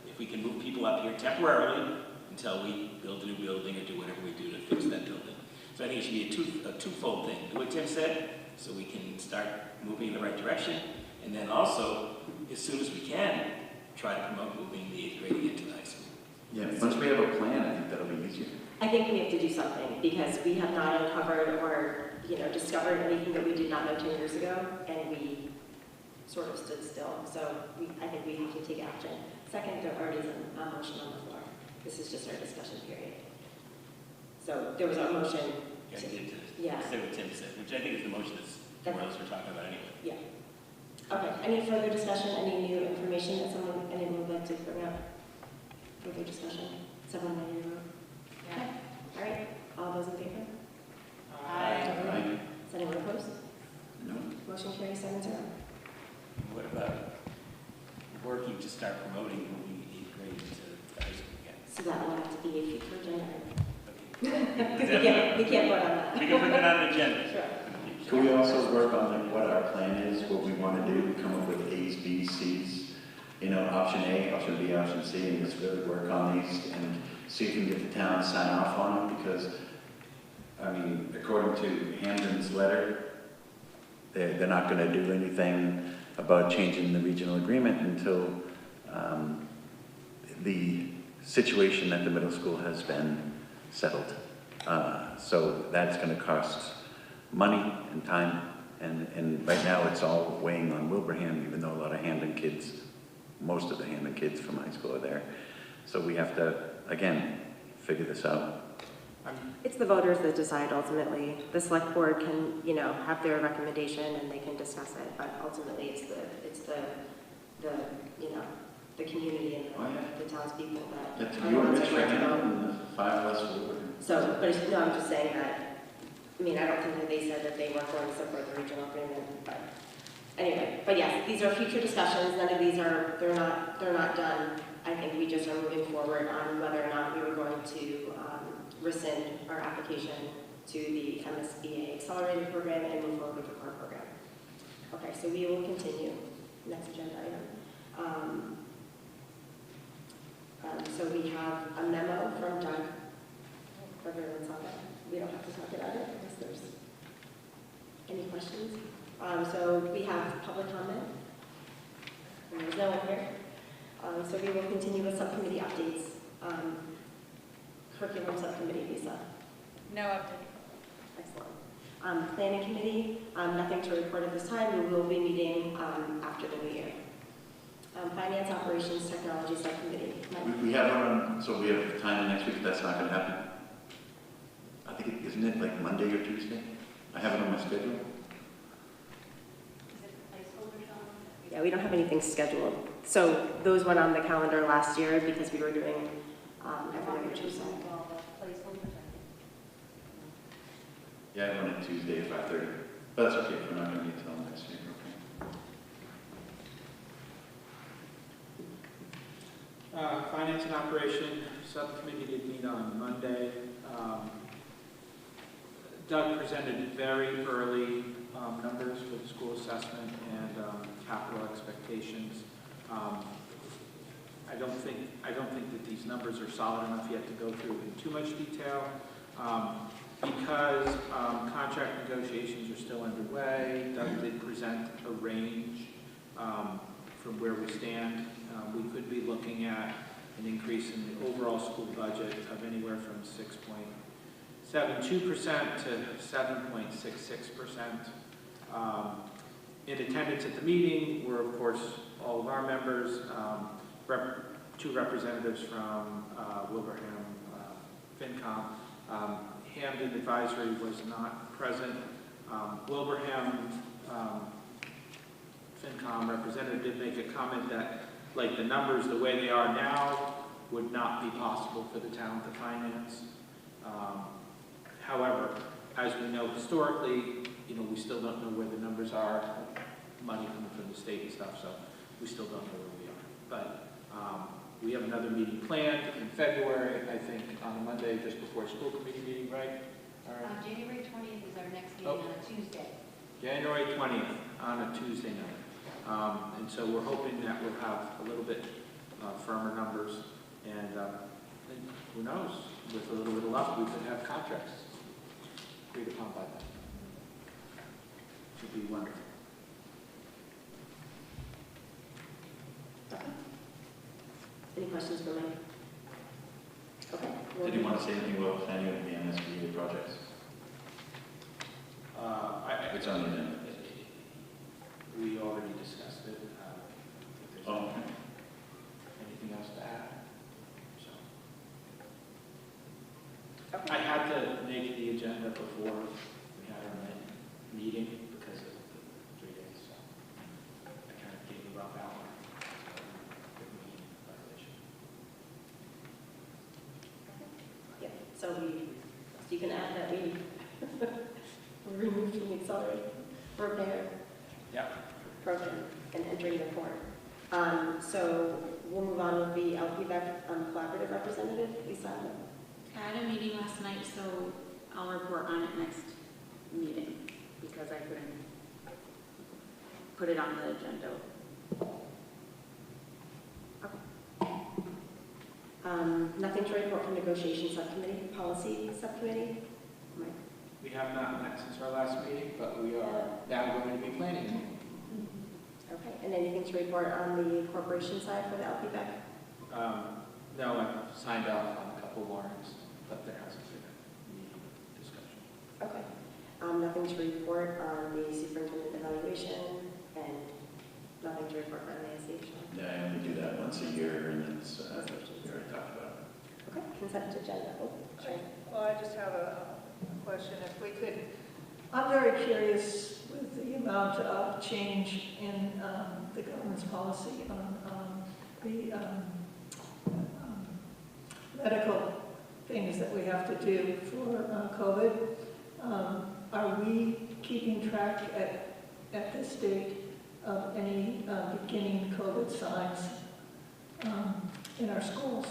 If we can move people up here temporarily until we build a new building or do whatever we do to fix that building. So I think it should be a twofold thing. Do what Tim said, so we can start moving in the right direction, and then also, as soon as we can, try to promote moving the 8th grade into the high school. Yeah, once we have a plan, I think that'll be easier. I think we have to do something because we have not uncovered or, you know, discovered anything that we did not know 10 years ago, and we sort of stood still. So I think we have to take action. Second, there already is a motion on the floor. This is just our discussion period. So there was a motion. Say what Tim said, which I think is the motion what else we're talking about anyway. Yeah. Okay, any further discussion, any new information that anyone would like to bring up? Further discussion? Someone want to vote? Yeah. All right, all those in favor? Aye. Is anyone opposed? No. Motion carries 7-0. What about working to start promoting moving 8th grade to high school again? So that will have to be a future agenda item. Okay. We can't vote on that. We can put it on the agenda. Sure. Can we also work on what our plan is, what we want to do, come up with A's, B's, C's, you know, option A, option B, option C, and just really work on these and see if we can get the town to sign off on them, because, I mean, according to Hamden's letter, they're not going to do anything about changing the regional agreement until the situation at the middle school has been settled. So that's going to cost money and time, and right now it's all weighing on Wilbraham, even though a lot of Hamden kids, most of the Hamden kids from high school are there. So we have to, again, figure this out. It's the voters that decide ultimately. The select board can, you know, have their recommendation and they can discuss it, but ultimately it's the you know, the community and the townspeople that That's are the your ones rich that right have to now, vote. and the 5 less Wilbraham. So, but no, I'm just saying that, I mean, I don't think that they said that they weren't going to support the regional agreement, but anyway, but yes, these are future discussions. None of these are, they're not done. I think we just are moving forward on whether or not we were going to rescind our application to the MSBA accelerated program and move forward with the core program. Okay, so we will continue. Next agenda item. So we have a memo from Doug. Everyone's on that. We don't have to talk about it unless there's any questions. So we have public comment. And there's no one here. So we will continue with subcommittee updates. Curriculum subcommittee, Lisa. No update. Excellent. Planning committee, nothing to report at this time. We will be meeting after the new year. Finance operations technology subcommittee. We have one on, so we have time next week, that's not going to happen. I think, isn't it like Monday or Tuesday? I have it on my schedule. Yeah, we don't have anything scheduled. So those went on the calendar last year because we were doing every other Tuesday. Yeah, I have one on Tuesday at 5:30. But that's okay, if we're not going to meet until next week, okay. Finance and Operation Subcommittee did meet on Monday. Doug presented very early numbers for the school assessment and capital expectations. I don't think that these numbers are solid enough yet to go through in too much detail. Because contract negotiations are still underway, Doug did present a range from where we stand. We could be looking at an increase in the overall school budget of anywhere from 6.72% to 7.66%. In attendance at the meeting were, of course, all of our members, 2 representatives from Wilbraham FinCom. Hamden Advisory was not present. Wilbraham FinCom representative did make a comment that, like, the numbers, the way they are now, would not be possible for the town to finance. However, as we know historically, you know, we still don't know where the numbers are, money coming from the state and stuff, so we still don't know where we are. But we have another meeting planned in February, I think, on a Monday just before school committee meeting, right? January 20th is our next meeting on a Tuesday. January 20th on a Tuesday night. And so we're hoping that we'll have a little bit firmer numbers, and who knows, with a little bit of luck, we could have contracts agreed upon by then. Should be wonderful. Any questions for me? Okay. Did you want to say anything about planning of the MSBA projects? It's on the agenda. We already discussed it. If there's anything else to add? So. I had to make the agenda before we had our meeting because of So you can add that we removed from the accelerated repair program and entering the core. So we'll move on with the LPVEC collaborative representative, Lisa. I had a meeting last night, so I'll report on it next meeting because I couldn't put it on the agenda. Nothing to report from negotiation subcommittee, policy subcommittee. Mike? We have not met since our last meeting, but we are now going to be planning. Okay, and anything to report on the corporation side for the LPVEC? No, I've signed off on a couple warrants, but there hasn't been any discussion. Okay. Nothing to report on the superintendent evaluation, and nothing to report on the association. Yeah, I only do that once a year, and it's, we already talked about it. Okay, consent agenda. Oh, sorry. Well, I just have a question. If we could, I'm very curious with the amount of change in the government's policy on the medical things that we have to do for COVID. Are we keeping track at this date of any beginning COVID signs in our schools?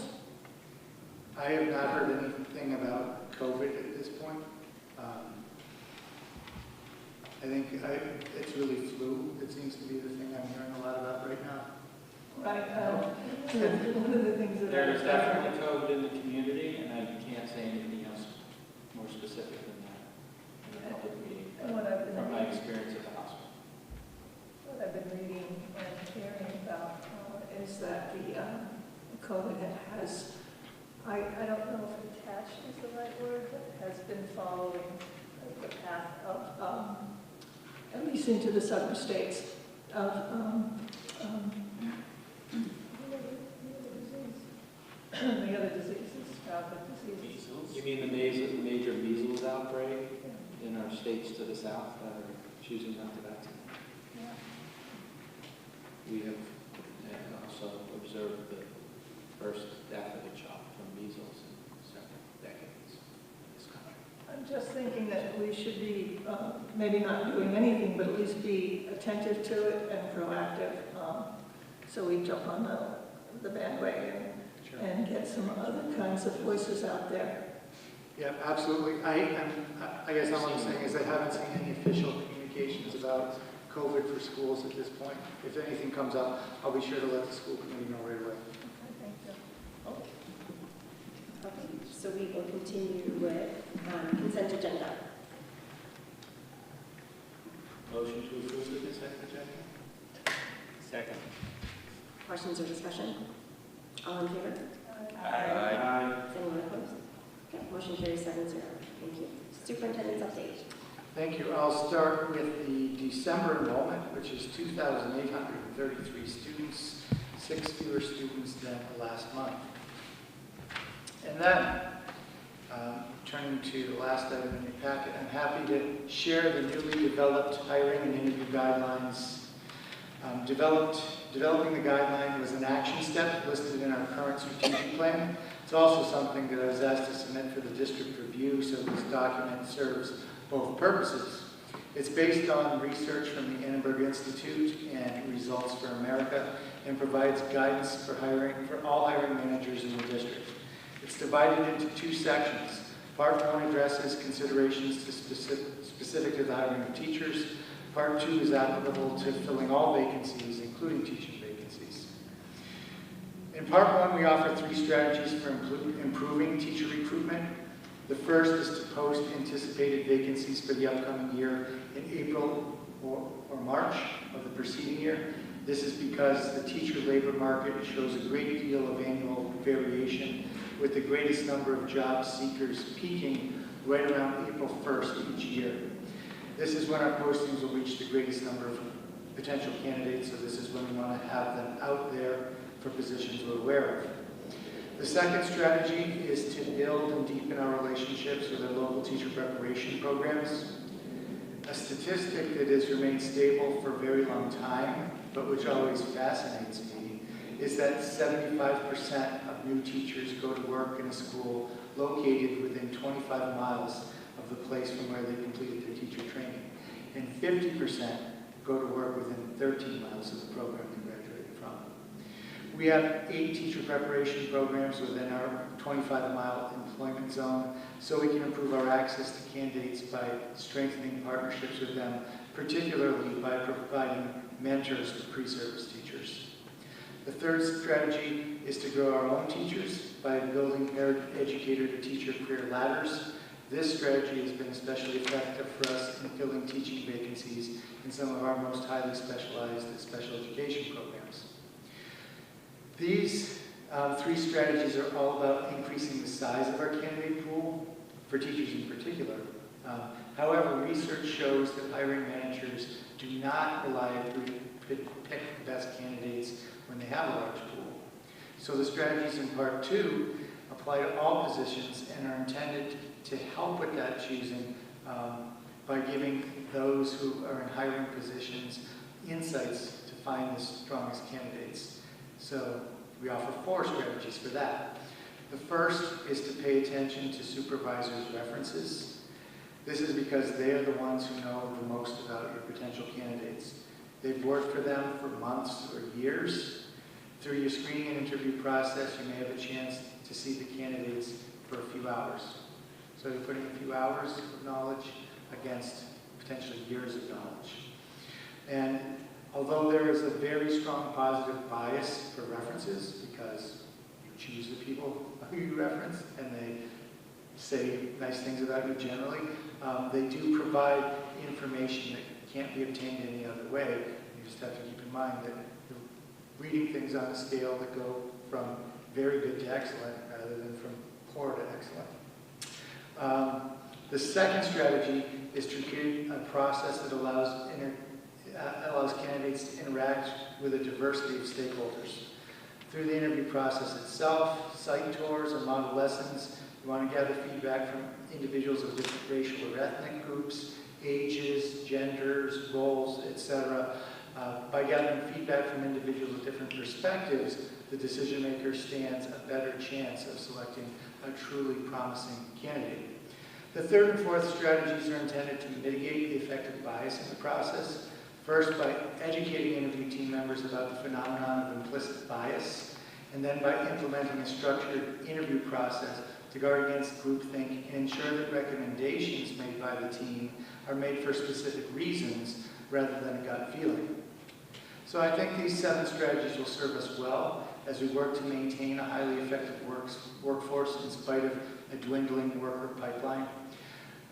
I have not heard anything about COVID at this point. I think it's really flu. It seems to be the thing I'm hearing a lot about right now. Right. One of the things that there is definitely COVID in the community, and I can't say anything else more specific than that in a public meeting from my experience at the hospital. What I've been reading and hearing about is that the COVID has, I don't know if attached is the right word, but has been following the path of, at least into the southern states, of the other diseases, childhood diseases. You mean the major measles outbreak in our states to the south that are choosing not to vaccinate? Yeah. We have also observed the first death of a child from measles in several decades in this country. I'm just thinking that we should be maybe not doing anything, but at least be attentive to it and proactive. So we jump on the bandwagon and get some other kinds of voices out there. Yeah, absolutely. I guess all I'm saying is I haven't seen any official communications about COVID for schools at this point. If anything comes up, I'll be sure to let the school committee know right away. Okay, thank you. Okay, so we will continue with consent agenda. Motion to approve the consent agenda? Second. Questions or discussion? All in favor? Aye. Is anyone opposed? Okay, motion carries 7-0. Thank you. Superintendent's update. Thank you. I'll start with the December enrollment, which is 2,833 students, 6 fewer students than last month. And then, turning to the last item in your packet, I'm happy to share the newly developed hiring and interview guidelines. Developing the guideline was an action step listed in our current strategic plan. It's also something that I was asked to submit for the district review, so this document serves both purposes. It's based on research from the Annenberg Institute and Results for America, and provides guidance for all hiring managers in the district. It's divided into 2 sections. Part 1 addresses considerations specific to the hiring of teachers. Part 2 is applicable to filling all vacancies, including teaching vacancies. In Part 1, we offer 3 strategies for improving teacher recruitment. The first is to post anticipated vacancies for the upcoming year in April or March of the preceding year. This is because the teacher labor market shows a great deal of annual variation, with the greatest number of job seekers peaking right around April 1st each year. This is when our postings will reach the greatest number of potential candidates, so this is when we want to have them out there for positions we're aware of. The second strategy is to build and deepen our relationships with our local teacher preparation programs. A statistic that has remained stable for a very long time, but which always fascinates me, is that 75% of new teachers go to work in a school located within 25 miles of the place from where they completed their teacher training. And 50% go to work within 13 miles of the program they graduated from. We have 8 teacher preparation programs within our 25-mile employment zone, so we can improve our access to candidates by strengthening partnerships with them, particularly by providing mentors to pre-service teachers. The third strategy is to grow our own teachers by building educator-to-teacher career ladders. This strategy has been especially effective for us in filling teaching vacancies in some of our most highly specialized special education programs. These 3 strategies are all about increasing the size of our candidate pool, for teachers in particular. However, research shows that hiring managers do not reliably pick the best candidates when they have a large pool. So the strategies in part 2 apply to all positions and are intended to help with that choosing by giving those who are in hiring positions insights to find the strongest candidates. So we offer 4 strategies for that. The first is to pay attention to supervisors' references. This is because they are the ones who know the most about your potential candidates. They've worked for them for months or years. Through your screening and interview process, you may have a chance to see the candidates for a few hours. So you're putting a few hours of knowledge against potentially years of knowledge. And although there is a very strong positive bias for references, because you choose the people who you reference and they say nice things about you generally, they do provide information that can't be obtained any other way. You just have to keep in mind that you're reading things on a scale that go from very good to excellent rather than from poor to excellent. The second strategy is to create a process that allows candidates to interact with a diversity of stakeholders. Through the interview process itself, site tours, and model lessons, you want to gather feedback from individuals of different racial or ethnic groups, ages, genders, roles, etc. By gathering feedback from individuals with different perspectives, the decision maker stands a better chance of selecting a truly promising candidate. The third and fourth strategies are intended to mitigate the effect of bias in the process. First, by educating interview team members about the phenomenon of implicit bias, and then by implementing a structured interview process to guard against groupthink and ensure that recommendations made by the team are made for specific reasons rather than a gut feeling. So I think these 7 strategies will serve us well as we work to maintain a highly effective workforce in spite of a dwindling worker pipeline.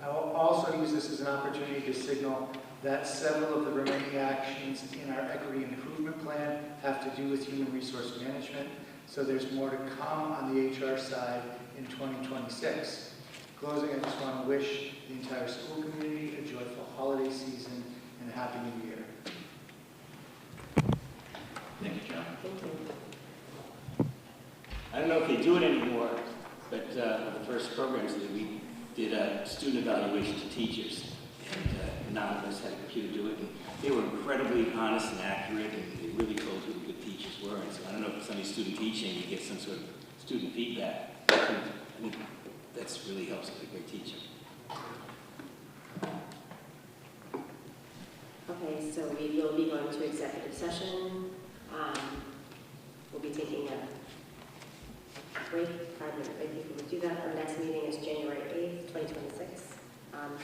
I will also use this as an opportunity to signal that several of the remaining actions in our equity improvement plan have to do with human resource management, so there's more to come on the HR side in 2026. Closing, I just want to wish the entire school community a joyful holiday season and a happy new year. Thank you, John. Thank you. I don't know if they do it anymore, but the first programs that we did a student evaluation to teachers, and none of us had a computer do it, and they were incredibly honest and accurate, and they really told who the good teachers were. And so I don't know if somebody's student teaching, you get some sort of student feedback. I think that's really helps with a great teacher. Okay, so we will be going to executive session. We'll be taking a break, 5-minute break before we do that. Our next meeting is January 8th, 2026,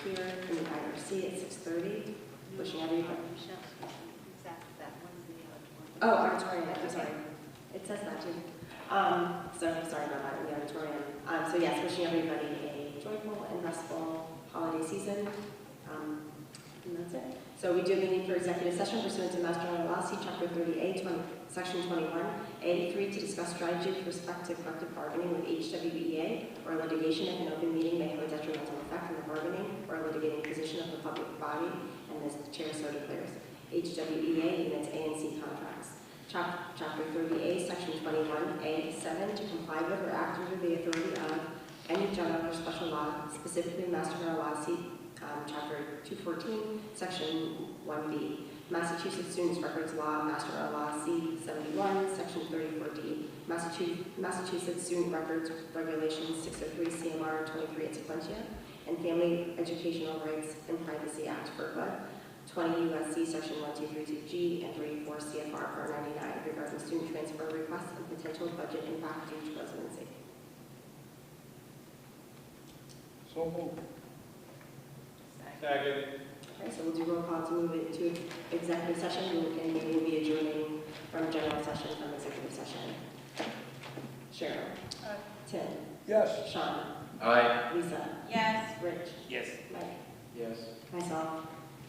here in the IRC at 6:30. Wishing everybody. Oh, auditorium, I'm sorry. It says that too. So sorry about that in the auditorium. So yes, wishing everybody a joyful and restful holiday season. And that's it. So we do have a need for executive session pursuant to Mass General Law, C Chapter 30A, Section 21A3, to discuss strategy with respect to collective bargaining with HWEA or litigation if an open meeting may have a detrimental effect on the bargaining or litigating position of the public body, and as the chair so declares. HWEA units A and C contracts. Chapter 30A, Section 21A7, to comply with or act under the authority of any general or special law, specifically Mass General Law, C Chapter 214, Section 1B, Massachusetts Students' Records Law, Master of Law C-71, Section 34D, Massachusetts Student Records Regulations 603 CMR 23 et sequentia, and Family Educational Rights and Privacy Act, FERPA, 20 U.S.C. Section 1232G and 34 CFR R99 regarding student transfer requests and potential budget impact due to residency. So moved. Second. Okay, so we'll do roll call to move it to executive session, and we will be adjourning from general session from executive session. Cheryl. Tim. Yes. Sean. Aye. Lisa. Yes. Rich. Yes. Mike. Yes. Myself.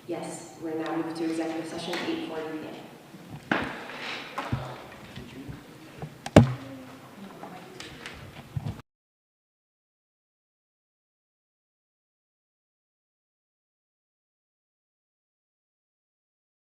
Yes. We're now moving to executive session, 8:40 p.m.